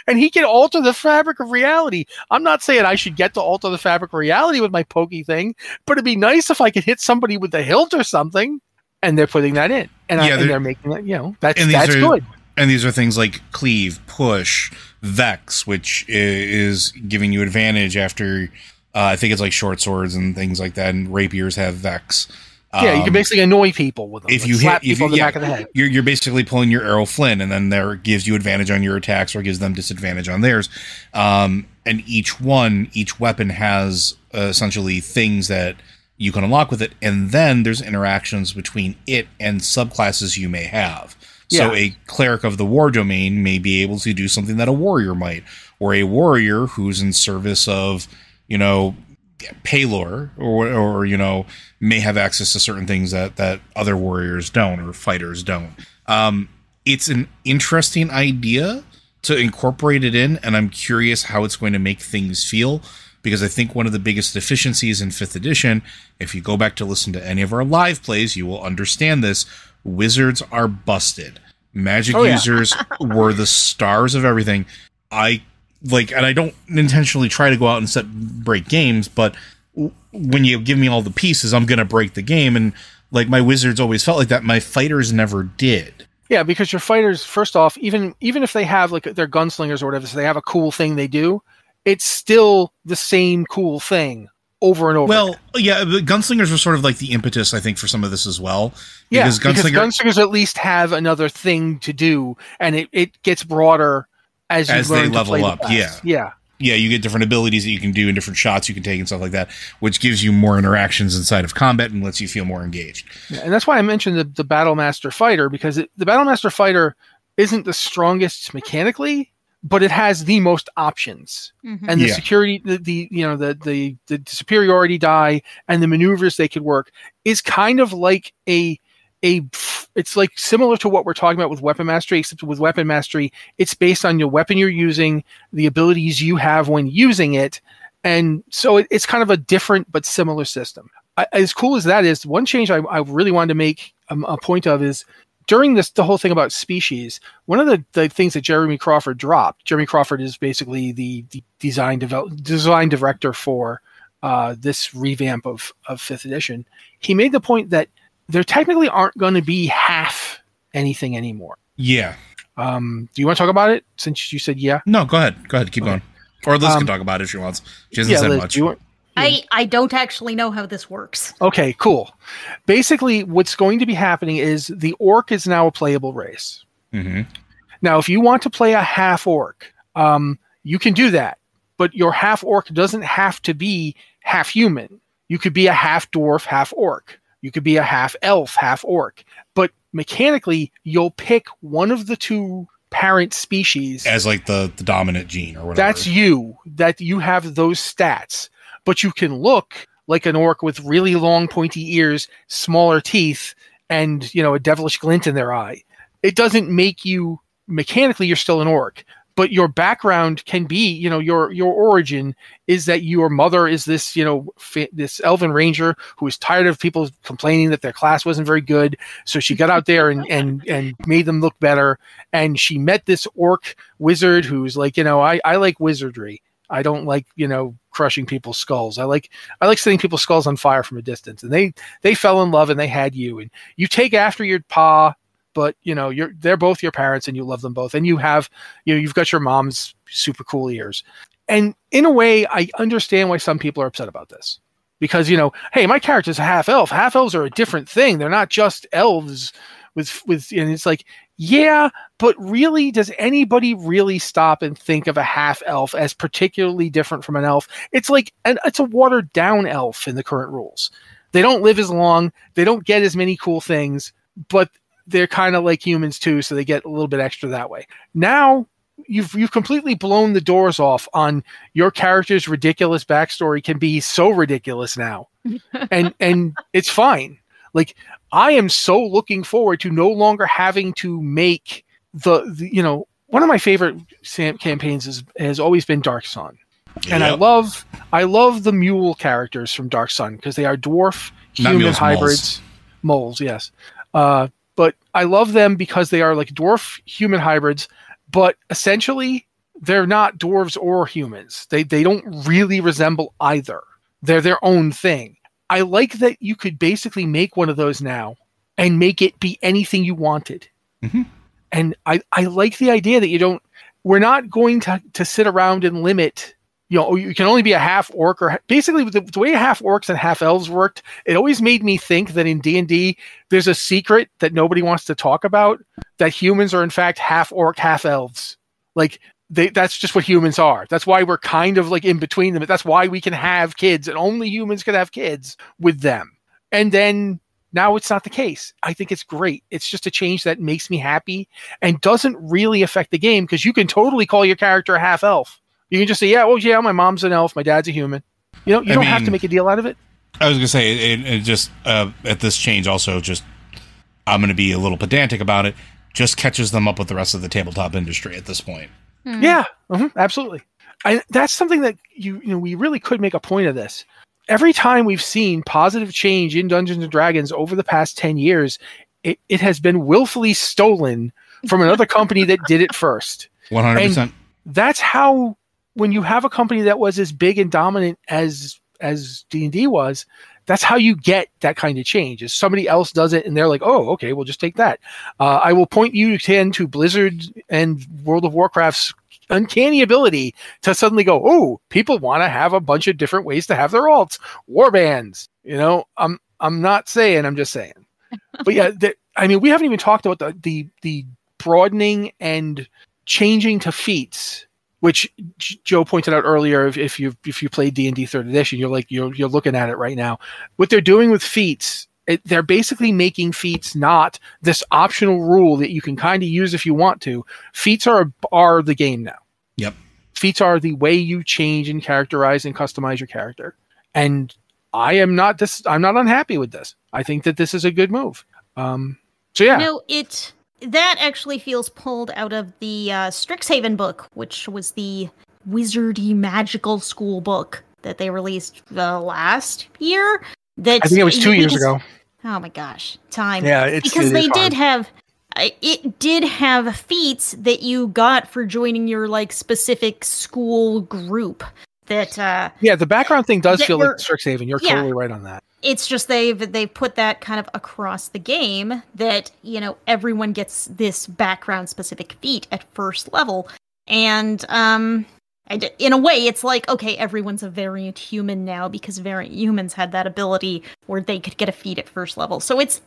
And he can alter the fabric of reality. I'm not saying I should get to alter the fabric of reality with my pokey thing, but it'd be nice if I could hit somebody with the hilt or something. And they're putting that in. And they're making that, that's good. And these are things like Cleave, Push, Vex, which is giving you advantage after, I think it's like short swords and things like that. And rapiers have Vex. Yeah, you can basically annoy people with them. If you hit people in the back of the head, you're basically pulling your arrow flint, and then there gives you advantage on your attacks or gives them disadvantage on theirs. And each weapon has essentially things that you can unlock with it, and then there's interactions between it and subclasses you may have. So a cleric of the war domain may be able to do something that a warrior might, or a warrior who's in service of, Paylor or may have access to certain things that other warriors don't or fighters don't. It's an interesting idea to incorporate it in, and I'm curious how it's going to make things feel, because I think one of the biggest deficiencies in 5th edition, if you go back to listen to any of our live plays, you will understand this. Wizards are busted. Magic users were the stars of everything. And I don't intentionally try to go out and break games, but when you give me all the pieces, I'm going to break the game. And my wizards always felt like that. My fighters never did. Yeah, because your fighters, first off, even if they have their gunslingers or whatever, so they have a cool thing they do, it's still the same cool thing over and over. Well, yeah, but gunslingers were sort of like the impetus, I think, for some of this as well. Because gunslingers at least have another thing to do, and it gets broader as they level up. Yeah, you get different abilities that you can do and different shots you can take and stuff like that, which gives you more interactions inside of combat and lets you feel more engaged. Yeah, and that's why I mentioned the Battlemaster Fighter, because the Battlemaster Fighter isn't the strongest mechanically, but it has the most options, and the security, the superiority die and the maneuvers they could work is kind of like it's like similar to what we're talking about with weapon mastery, except with weapon mastery, it's based on your weapon you're using, the abilities you have when using it, and so it's kind of a different but similar system. As cool as that is, one change I really wanted to make a point of is, during the whole thing about species, one of the things that Jeremy Crawford dropped. Jeremy Crawford is basically the design director for this revamp of 5th edition. He made the point that there technically aren't going to be half anything anymore. Yeah. Do you want to talk about it, since you said yeah? No, go ahead. Keep going. Or Liz can talk about it if she wants. She hasn't said Liz, much. I don't actually know how this works. Okay, cool. Basically, what's going to be happening is the orc is now a playable race. Mm-hmm. Now, if you want to play a half orc, you can do that. But your half orc doesn't have to be half human. You could be a half dwarf, half orc. You could be a half elf, half orc. But mechanically, you'll pick one of the two parent species as like the dominant gene or whatever. That's you. That you have those stats. But you can look like an orc with really long pointy ears, smaller teeth, and a devilish glint in their eye. It doesn't make you mechanically, you're still an orc, but your background can be, your origin is that your mother is this, this elven ranger who was tired of people complaining that their class wasn't very good. So she got out there and made them look better. And she met this orc wizard who's like, I like wizardry. I don't like, crushing people's skulls. I like setting people's skulls on fire from a distance. And they fell in love and they had you. And you take after your pa, but they're both your parents and you love them both. And you have, you've got your mom's super cool ears. And in a way, I understand why some people are upset about this. Because, hey, my character's a half elf. Half elves are a different thing. They're not just elves with and it's like, yeah, but really, does anybody really stop and think of a half elf as particularly different from an elf? It's like, it's a watered down elf in the current rules. They don't live as long. They don't get as many cool things, but they're kind of like humans too. So they get a little bit extra that way. Now you've completely blown the doors off on your character's ridiculous backstory can be so ridiculous now. and it's fine. Like, I am so looking forward to no longer having to make the one of my favorite campaigns has always been Dark Sun. Yep. And I love the mule characters from Dark Sun because they are dwarf human hybrids. Moles, yes. But I love them because they are like dwarf human hybrids, but essentially they're not dwarves or humans. They don't really resemble either. They're their own thing. I like that you could basically make one of those now and make it be anything you wanted. Mm-hmm. And I like the idea that we're not going to sit around and limit, you can only be a half orc or basically the way half orcs and half elves worked. It always made me think that in D&D, there's a secret that nobody wants to talk about, that humans are in fact half orc, half elves. Like, that's just what humans are. That's why we're kind of like in between them. That's why we can have kids and only humans can have kids with them. And then now it's not the case. I think it's great. It's just a change that makes me happy and doesn't really affect the game because you can totally call your character a half elf. You can just say, yeah, my mom's an elf. My dad's a human. You don't have to make a deal out of it. I was going to say, it just, at this change also just, I'm going to be a little pedantic about it, just catches them up with the rest of the tabletop industry at this point. Yeah, absolutely. That's something that we really could make a point of this. Every time we've seen positive change in Dungeons & Dragons over the past 10 years, it has been willfully stolen from another company that did it first. 100%. And that's how, when you have a company that was as big and dominant as D&D was, that's how you get that kind of change. Is somebody else does it and they're like, oh, okay, we'll just take that. I will point you to Blizzard and World of Warcraft's uncanny ability to suddenly go, oh, people want to have a bunch of different ways to have their alts. Warbands. I'm not saying, I'm just saying. But yeah, we haven't even talked about the broadening and changing to feats, which Joe pointed out earlier. If you played D&D 3rd edition, you're looking at it right now. What they're doing with feats, they're basically making feats not this optional rule that you can kind of use if you want to. Feats are the game now. Yep. Feats are the way you change and characterize and customize your character. And I'm not unhappy with this. I think that this is a good move. So yeah. No, that actually feels pulled out of the Strixhaven book, which was the wizardy magical school book that they released last year. I think it was 2 years ago. Oh my gosh, time! Yeah, because they did have feats that you got for joining your specific school group. That the background thing does feel like Strixhaven. You're totally right on that. It's just they've put that kind of across the game that everyone gets this background specific feat at first level, and in a way it's like, okay, everyone's a variant human now because variant humans had that ability where they could get a feat at first level. So it's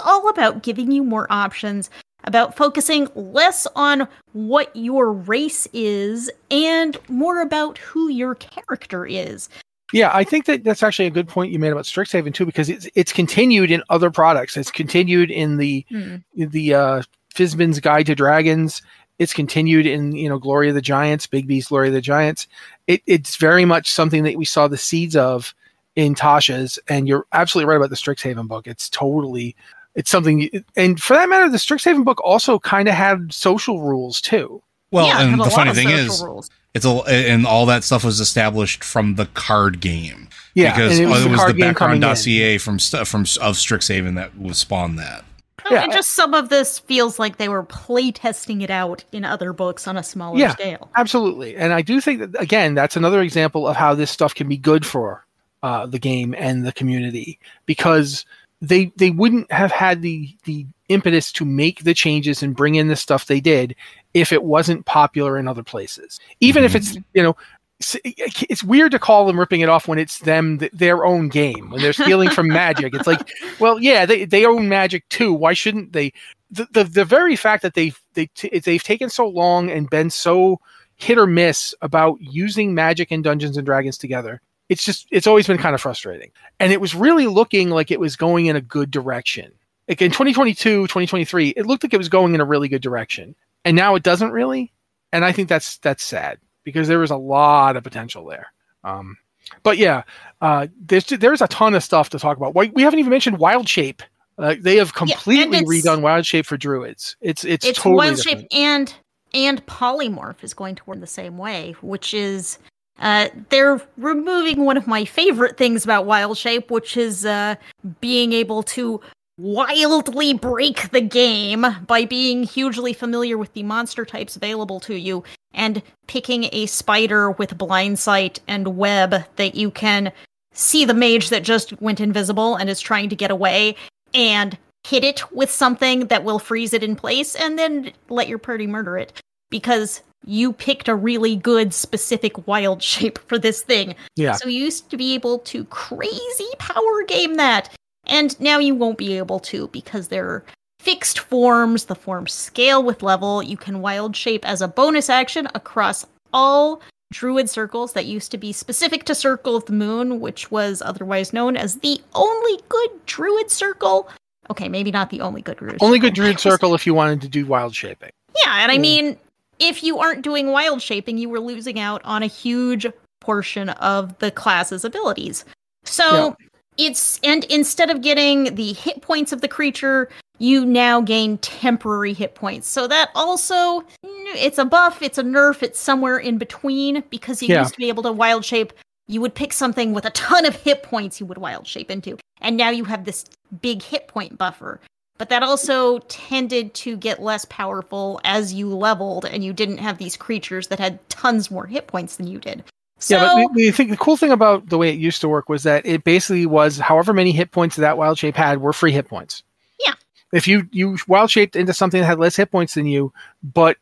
all about giving you more options, about focusing less on what your race is and more about who your character is. Yeah, I think that's actually a good point you made about Strixhaven too, because it's continued in other products. It's continued in the Fizban's Guide to Dragons. It's continued in Glory of the Giants, Big B's Glory of the Giants. It's very much something that we saw the seeds of in Tasha's, and you're absolutely right about the Strixhaven book. It's something, and for that matter, the Strixhaven book also kind of had social rules too. Well, yeah, and the funny thing is, and all that stuff was established from the card game. Yeah, because it was the background dossier of Strixhaven that was spawned that. Yeah, and just some of this feels like they were play testing it out in other books on a smaller scale. Absolutely, and I do think that again, that's another example of how this stuff can be good for the game and the community, because they wouldn't have had the impetus to make the changes and bring in the stuff they did if it wasn't popular in other places. Even if it's, it's weird to call them ripping it off when it's their own game, when they're stealing from Magic. It's like, well, yeah, they own Magic too. Why shouldn't they? The very fact that they've taken so long and been so hit or miss about using Magic and Dungeons and Dragons together, it's always been kind of frustrating. And it was really looking like it was going in a good direction. Like in 2022, 2023, it looked like it was going in a really good direction. And now it doesn't really. And I think that's sad, because there was a lot of potential there. But yeah, there's a ton of stuff to talk about. We haven't even mentioned Wild Shape. They have completely redone Wild Shape for Druids. It's totally Wild different. Shape and Polymorph is going to work the same way, which is they're removing one of my favorite things about Wild Shape, which is being able to wildly break the game by being hugely familiar with the monster types available to you and picking a spider with blind sight and web that you can see the mage that just went invisible and is trying to get away and hit it with something that will freeze it in place and then let your party murder it because you picked a really good specific wild shape for this thing. Yeah. So you used to be able to crazy power game that. And now you won't be able to because they're fixed forms. The forms scale with level. You can wild shape as a bonus action across all druid circles that used to be specific to Circle of the Moon, which was otherwise known as the only good druid circle. Okay, maybe not the only good druid Only good druid circle if you wanted to do wild shaping. Yeah, and I mean, if you aren't doing wild shaping, you were losing out on a huge portion of the class's abilities. So... Yeah. And instead of getting the hit points of the creature, you now gain temporary hit points. So that also, it's a buff, it's a nerf, it's somewhere in between, because you used to be able to wild shape. You would pick something with a ton of hit points you would wild shape into. And now you have this big hit point buffer. But that also tended to get less powerful as you leveled, and you didn't have these creatures that had tons more hit points than you did. So, yeah, but the cool thing about the way it used to work was that it basically was however many hit points that wild shape had were free hit points. Yeah. If you wild shaped into something that had less hit points than you, but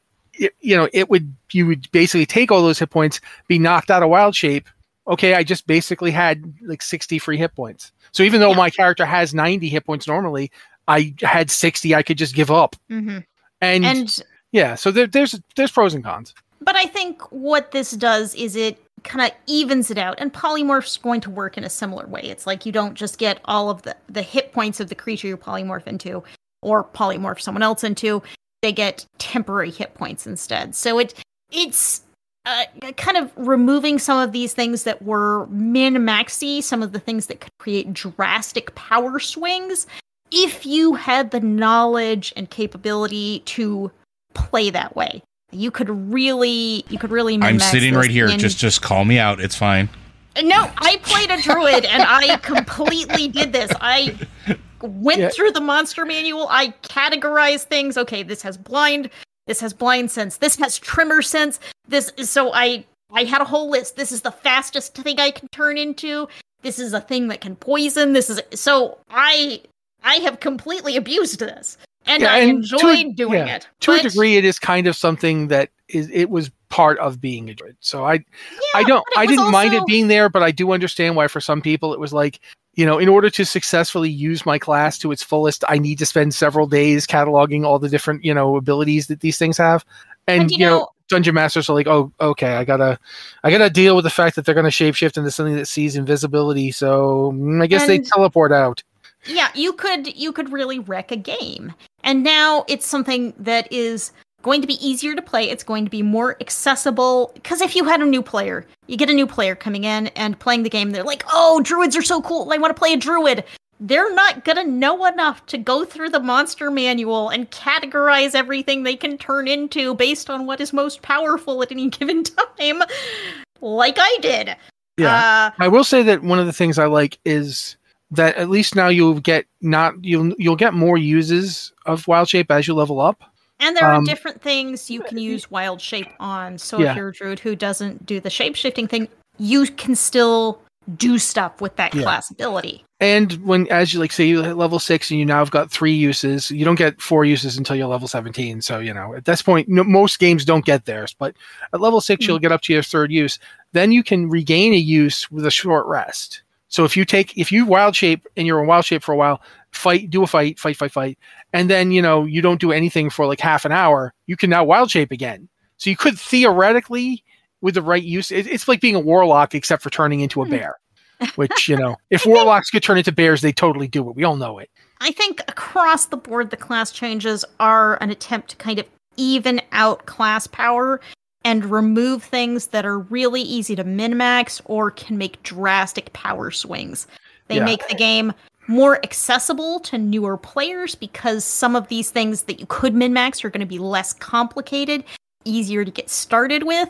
you would basically take all those hit points, be knocked out of wild shape. Okay, I just basically had like 60 free hit points. So even though my character has 90 hit points normally, I had 60. I could just give up. Mm-hmm. And yeah, so there's pros and cons. But I think what this does is it kind of evens it out, and polymorph's going to work in a similar way. It's like you don't just get all of the hit points of the creature you polymorph into, or polymorph someone else into. They get temporary hit points instead. So it's kind of removing some of these things that were min-maxy, some of the things that could create drastic power swings, if you had the knowledge and capability to play that way. You could really min-max. I'm sitting right here. Just call me out. It's fine. No, I played a druid and I completely did this. I went through the monster manual. I categorized things. Okay, this has blind sense. This has tremor sense. So I had a whole list. This is the fastest thing I can turn into. This is a thing that can poison. So I have completely abused this. And I enjoyed doing it. To a degree, it is kind of something that it was part of being a druid. So I didn't mind it being there, but I do understand why for some people it was like, in order to successfully use my class to its fullest, I need to spend several days cataloging all the different, abilities that these things have. And dungeon masters are like, oh, okay, I gotta deal with the fact that they're gonna shapeshift into something that sees invisibility. So I guess they teleport out. Yeah, you could really wreck a game. And now it's something that is going to be easier to play. It's going to be more accessible. Because if you had a new player, you get a new player coming in and playing the game, they're like, oh, druids are so cool. I want to play a druid. They're not going to know enough to go through the monster manual and categorize everything they can turn into based on what is most powerful at any given time, like I did. Yeah, I will say that one of the things I like is that at least now you'll get more uses of wild shape as you level up. And there are different things you can use wild shape on. So if you're a druid who doesn't do the shape shifting thing, you can still do stuff with that class ability. And as you say you hit level 6 and you now have got 3 uses, you don't get 4 uses until you're level 17. So, at this point, most games don't get theirs. But at level 6, you'll get up to your 3rd use. Then you can regain a use with a short rest. So if you wild shape and you're in wild shape for a while, fight, and then, you don't do anything for like half an hour, you can now wild shape again. So you could theoretically, with the right use, it's like being a warlock except for turning into a bear, which, if warlocks could turn into bears, they totally do it. We all know it. I think across the board, the class changes are an attempt to kind of even out class power and remove things that are really easy to min-max or can make drastic power swings. They make the game more accessible to newer players because some of these things that you could min-max are going to be less complicated, easier to get started with.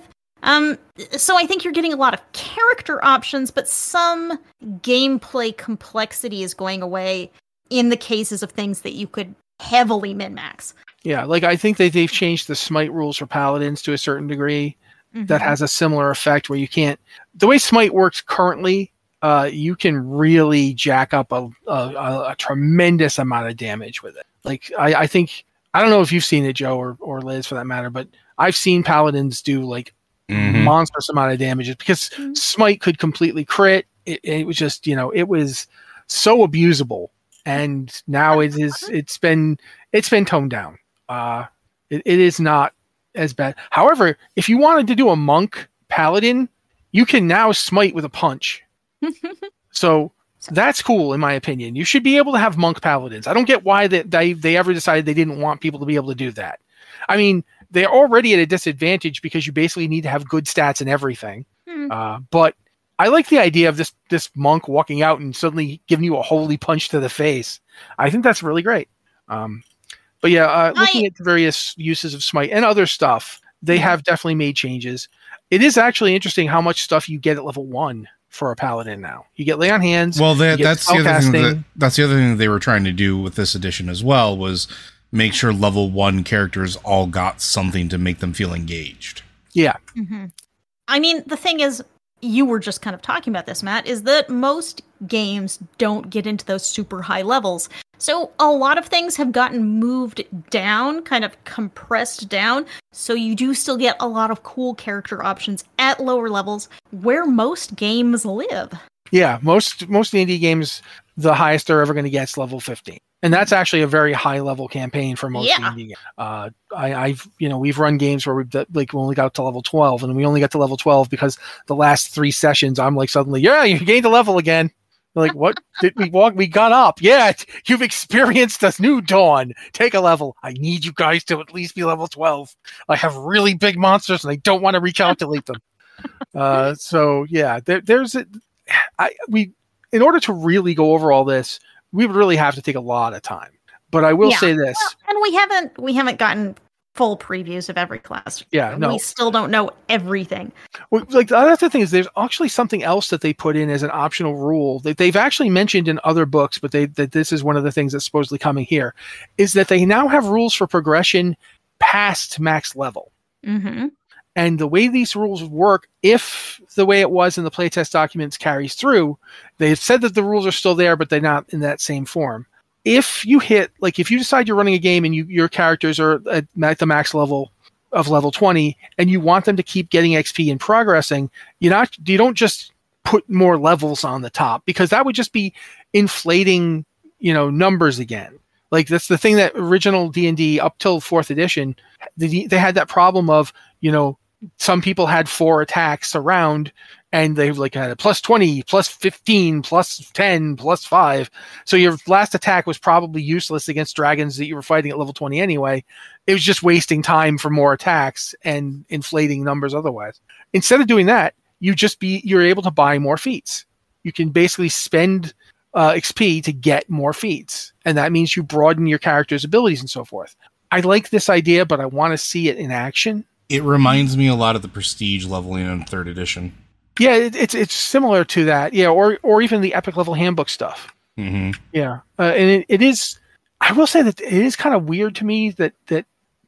So I think you're getting a lot of character options, but some gameplay complexity is going away in the cases of things that you could heavily min-max. Yeah, I think that they've changed the smite rules for paladins to a certain degree. That has a similar effect where you can't... The way smite works currently, you can really jack up a tremendous amount of damage with it. I think... I don't know if you've seen it, Joe, or Liz, for that matter, but I've seen paladins do, monstrous amount of damage because smite could completely crit. It was just, it was so abusable. And now it's been toned down. It is not as bad. However, if you wanted to do a monk paladin, you can now smite with a punch. So that's cool, in my opinion. You should be able to have monk paladins. I don't get why they ever decided they didn't want people to be able to do that. I mean, they're already at a disadvantage because you basically need to have good stats and everything. But I like the idea of this monk walking out and suddenly giving you a holy punch to the face. I think that's really great. But looking at the various uses of smite and other stuff, they have definitely made changes. It is actually interesting how much stuff you get at level 1 for a paladin now. You get lay on hands. Well, that's the other thing. That's the other thing that they were trying to do with this edition as well, was make sure level 1 characters all got something to make them feel engaged. Yeah. I mean, the thing is, you were just kind of talking about this, Matt, is that most games don't get into those super high levels. So a lot of things have gotten moved down, kind of compressed down, so you do still get a lot of cool character options at lower levels where most games live. Yeah, most D&D games, the highest they're ever going to get is level 15. And that's actually a very high level campaign for most D&D games. We've run games where we only got to level 12, and we only got to level 12 because the last 3 sessions I'm like suddenly, you gained a level again. Like, what did we walk? We got up. Yeah, you've experienced a new dawn. Take a level. I need you guys to at least be level 12. I have really big monsters, and I don't want to recalculate them. In order to really go over all this, we would really have to take a lot of time. But I will say this, and we haven't gotten full previews of every class. Yeah, no, we still don't know everything. Well, like the other thing is, there's actually something else that they put in as an optional rule that they've actually mentioned in other books, but that this is one of the things that's supposedly coming here, is that they now have rules for progression past max level. Mm-hmm. And the way these rules work, if the way it was in the playtest documents carries through, they've said that the rules are still there, but they're not in that same form. If you decide you're running a game and your characters are at the max level of level 20 and you want them to keep getting XP and progressing, you don't just put more levels on the top, because that would just be inflating, numbers again. Like, that's the thing that original D&D up till 4th edition, they had that problem of, some people had 4 attacks around, and they had a plus 20, plus 15, plus 10, plus 5. So your last attack was probably useless against dragons that you were fighting at level 20 anyway. It was just wasting time for more attacks and inflating numbers otherwise. Instead of doing that, you're able to buy more feats. You can basically spend XP to get more feats, and that means you broaden your character's abilities and so forth. I like this idea, but I want to see it in action. It reminds me a lot of the prestige leveling in 3rd edition. Yeah, it's similar to that. Yeah, or even the epic level handbook stuff. Mm-hmm. Yeah, and it is. I will say that it is kind of weird to me that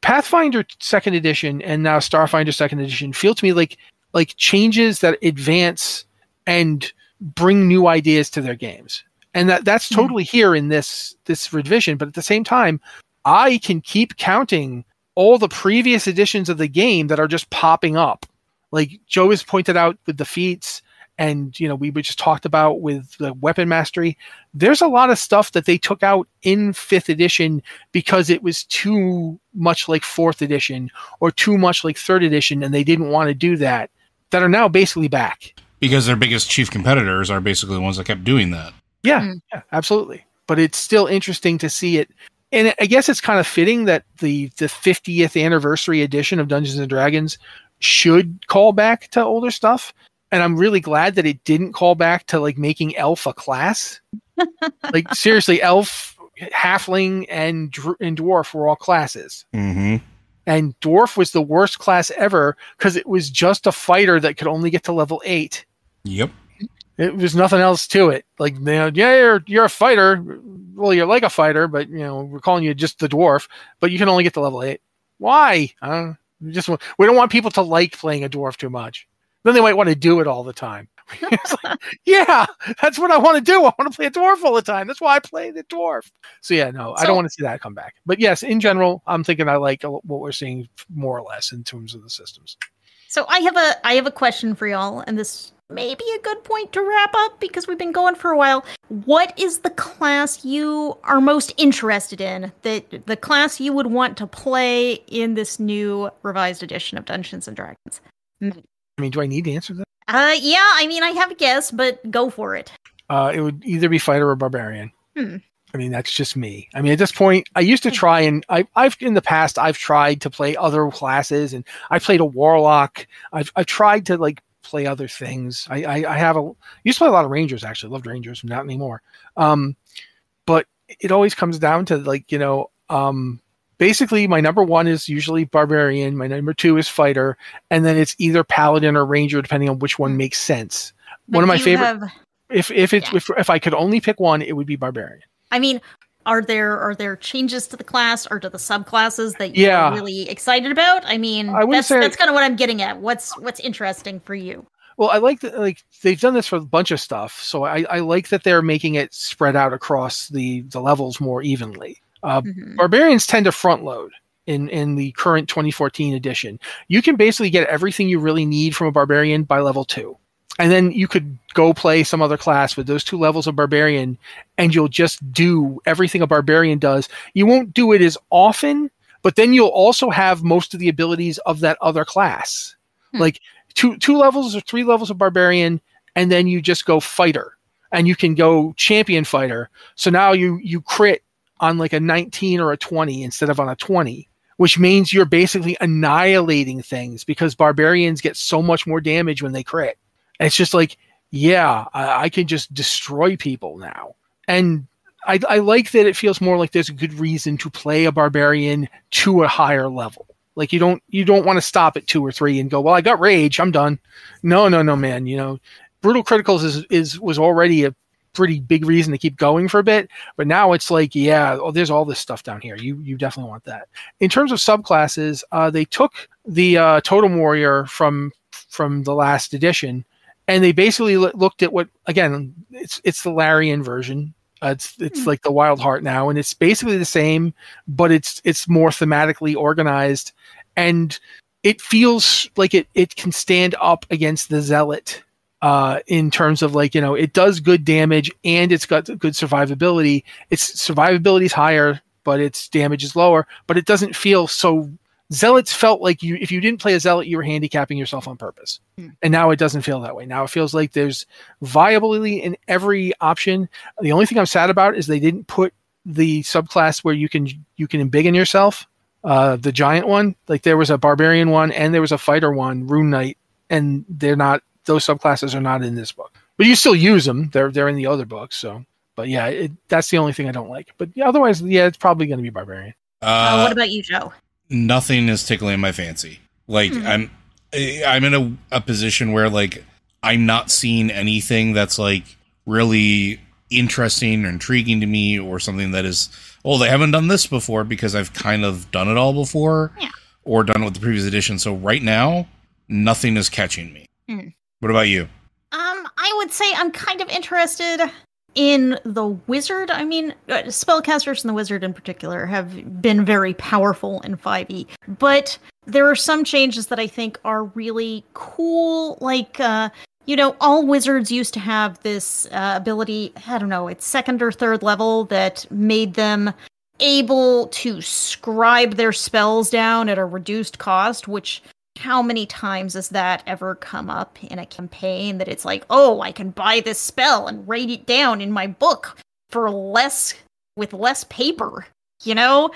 Pathfinder 2nd edition and now Starfinder 2nd edition feel to me like changes that advance and bring new ideas to their games, and that's totally here in this revision. But at the same time, I can keep counting all the previous editions of the game that are just popping up. Like Joe has pointed out with the feats, and we just talked about with the weapon mastery. There's a lot of stuff that they took out in 5th edition because it was too much like 4th edition or too much like 3rd edition, and they didn't want to do that are now basically back. Because their biggest chief competitors are basically the ones that kept doing that. Yeah, absolutely. But it's still interesting to see it. And I guess it's kind of fitting that the 50th anniversary edition of Dungeons & Dragons should call back to older stuff. And I'm really glad that it didn't call back to making elf a class. Seriously, elf, halfling, and dwarf were all classes. Mm-hmm. And dwarf was the worst class ever because it was just a fighter that could only get to level 8. Yep. It was nothing else to it. You're a fighter. Well, you're like a fighter, but we're calling you just the dwarf. But you can only get to level 8. Why? We don't want people to like playing a dwarf too much. Then they might want to do it all the time. Yeah, that's what I want to do. I want to play a dwarf all the time. That's why I play the dwarf. So I don't want to see that come back. But yes, in general, I'm thinking I like what we're seeing more or less in terms of the systems. So I have a question for y'all, and this may be a good point to wrap up because we've been going for a while. What is the class you are most interested in? The class you would want to play in this new revised edition of Dungeons and Dragons? Do I need to answer that? Yeah, I have a guess, but go for it. It would either be fighter or barbarian. That's just me. At this point, I used to try, and I've in the past I've tried to play other classes, and I played a warlock. I've tried to play other things. I used to play a lot of rangers. Actually, loved rangers, not anymore. But it always comes down to basically, my number 1 is usually barbarian. My number 2 is fighter, and then it's either paladin or ranger, depending on which one makes sense. One of my favorite. If I could only pick one, it would be barbarian. Are there changes to the class or to the subclasses that you're really excited about? That's kind of what I'm getting at. What's interesting for you? Well, I like that. Like they've done this for a bunch of stuff, so I like that they're making it spread out across the levels more evenly. Barbarians tend to front load in the current 2014 edition. You can basically get everything you really need from a barbarian by level 2. And then you could go play some other class with those 2 levels of barbarian, and you'll just do everything a barbarian does. You won't do it as often, but then you'll also have most of the abilities of that other class. Like two levels or 3 levels of barbarian, and then you just go fighter, and you can go champion fighter. So now you crit on like a 19 or a 20 instead of on a 20, which means you're basically annihilating things because barbarians get so much more damage when they crit. And it's just like, yeah, I can just destroy people now. And I like that it feels more like there's a good reason to play a barbarian to a higher level. Like you don't want to stop at 2 or 3 and go, well, I got rage, I'm done. No, man. You know, brutal criticals was already a pretty big reason to keep going for a bit, but now it's like, yeah, there's all this stuff down here. You definitely want that. In terms of subclasses, they took the Totem Warrior from the last edition, and they basically looked at what, again, it's the Larian version. It's like the Wild Heart now, and it's basically the same, but it's more thematically organized, and it feels like it can stand up against the Zealot in terms of, like, you know, it does good damage and it's got good survivability. Its survivability is higher, but its damage is lower, but it doesn't feel so. Zealots felt like if you didn't play a Zealot, you were handicapping yourself on purpose. And now it doesn't feel that way. Now it feels like there's viability in every option. The only thing I'm sad about is they didn't put the subclass where you can embiggen yourself, the giant one. Like there was a barbarian one and there was a fighter one, Rune Knight, and those subclasses are not in this book. But you still use them. They're in the other books. So, but yeah, that's the only thing I don't like. But yeah, otherwise, yeah, it's probably going to be barbarian. What about you, Joe? Nothing is tickling my fancy. Like I'm in a position where, like, I'm not seeing anything that's like really interesting or intriguing to me, or something that is, oh, they haven't done this before, because I've kind of done it all before, or done it with the previous edition. So right now, nothing is catching me. What about you? I would say I'm kind of interested in the wizard. I mean, spellcasters and the wizard in particular have been very powerful in 5e, but there are some changes that I think are really cool. Like, all wizards used to have this ability, I don't know, it's 2nd or 3rd level, that made them able to scribe their spells down at a reduced cost, which, how many times has that ever come up in a campaign that it's like, oh, I can buy this spell and write it down in my book for with less paper, you know?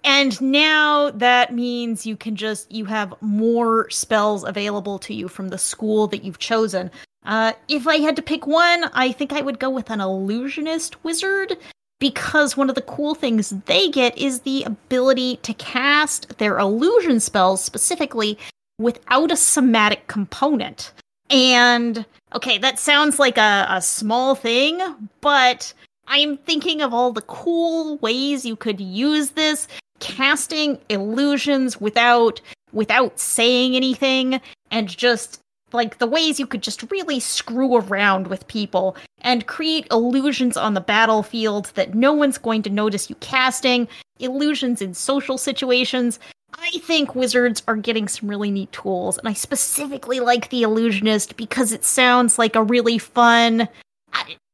And now that means you have more spells available to you from the school that you've chosen. If I had to pick one, I think I would go with an illusionist wizard, because one of the cool things they get is the ability to cast their illusion spells specifically without a somatic component. And, okay, that sounds like a small thing, but I'm thinking of all the cool ways you could use this, casting illusions without saying anything, and just, like, the ways you could just really screw around with people and create illusions on the battlefield that no one's going to notice you casting, illusions in social situations. I think wizards are getting some really neat tools, and I specifically like the illusionist because it sounds like a really fun...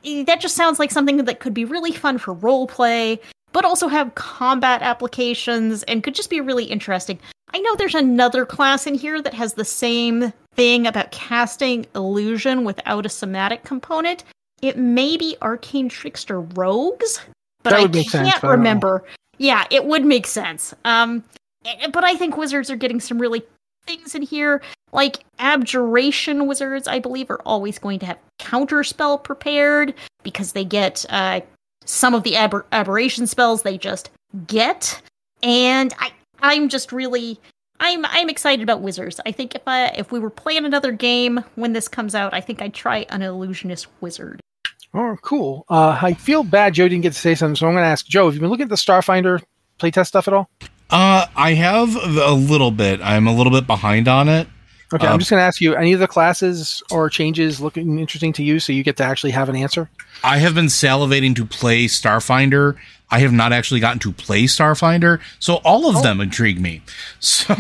that just sounds like something that could be really fun for roleplay, but also have combat applications, and could just be really interesting. I know there's another class in here that has the same thing about casting illusion without a somatic component. It may be Arcane Trickster Rogues, but I can't remember. Yeah, it would make sense. But I think wizards are getting some really things in here. Like, abjuration wizards, I believe, are always going to have counterspell prepared, because they get some of the aberration spells they just get. And I'm just really... I'm excited about wizards. I think if we were playing another game when this comes out, I think I'd try an illusionist wizard. Oh, cool. I feel bad Joe didn't get to say something, so I'm going to ask Joe, have you been looking at the Starfinder playtest stuff at all? I have a little bit. I'm a little bit behind on it. Okay, I'm just going to ask you, any of the classes or changes looking interesting to you so you get to actually have an answer? I have been salivating to play Starfinder. I have not actually gotten to play Starfinder, so all of them intrigue me. So,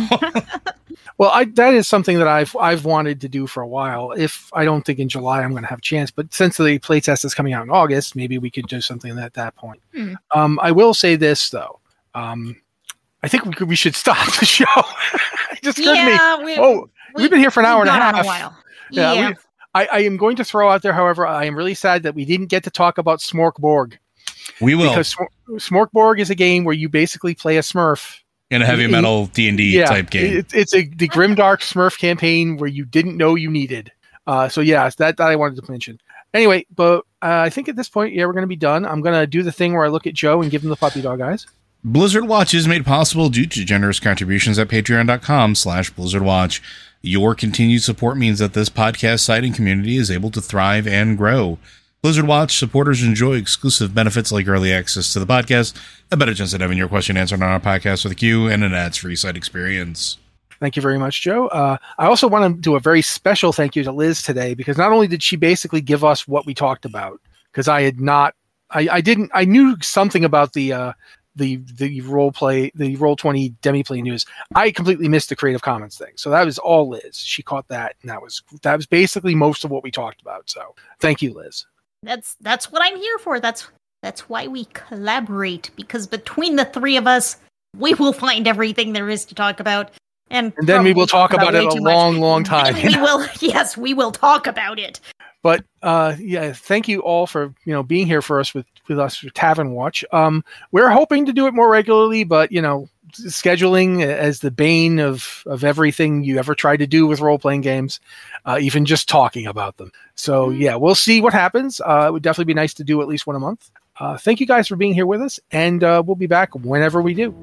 well, that is something that I've wanted to do for a while. If I don't think in July I'm going to have a chance, but since the playtest is coming out in August, maybe we could do something at that point. I will say this though. I think we should stop the show. It just occurred to me. We've been here for an hour and a half. Yeah. I am going to throw out there, however, I am really sad that we didn't get to talk about Smorkborg. We will. Because Smorkborg is a game where you basically play a Smurf. In a heavy metal D&D type game. It's the Grimdark Smurf campaign where you didn't know you needed. That I wanted to mention. Anyway, but I think at this point, we're going to be done. I'm going to do the thing where I look at Joe and give him the puppy dog eyes. Blizzard Watch is made possible due to generous contributions at patreon.com/BlizzardWatch. Your continued support means that this podcast site and community is able to thrive and grow. Blizzard Watch supporters enjoy exclusive benefits like early access to the podcast, a better chance at having your question answered on our podcast with a queue, and an ads-free site experience. Thank you very much, Joe. I also want to do a very special thank you to Liz today, because not only did she basically give us what we talked about, because I knew something about the Roll20 Demiplay news. I completely missed the Creative Commons thing. So that was all Liz. She caught that, and that was basically most of what we talked about. So thank you, Liz. That's what I'm here for. That's why we collaborate, because between the three of us, we will find everything there is to talk about. And then we will talk about it a long time. We will talk about it. But thank you all for being here for us with us for Tavern Watch. We're hoping to do it more regularly, but scheduling as the bane of everything you ever tried to do with role-playing games, even just talking about them. So we'll see what happens. It would definitely be nice to do at least one a month. Thank you guys for being here with us, and we'll be back whenever we do.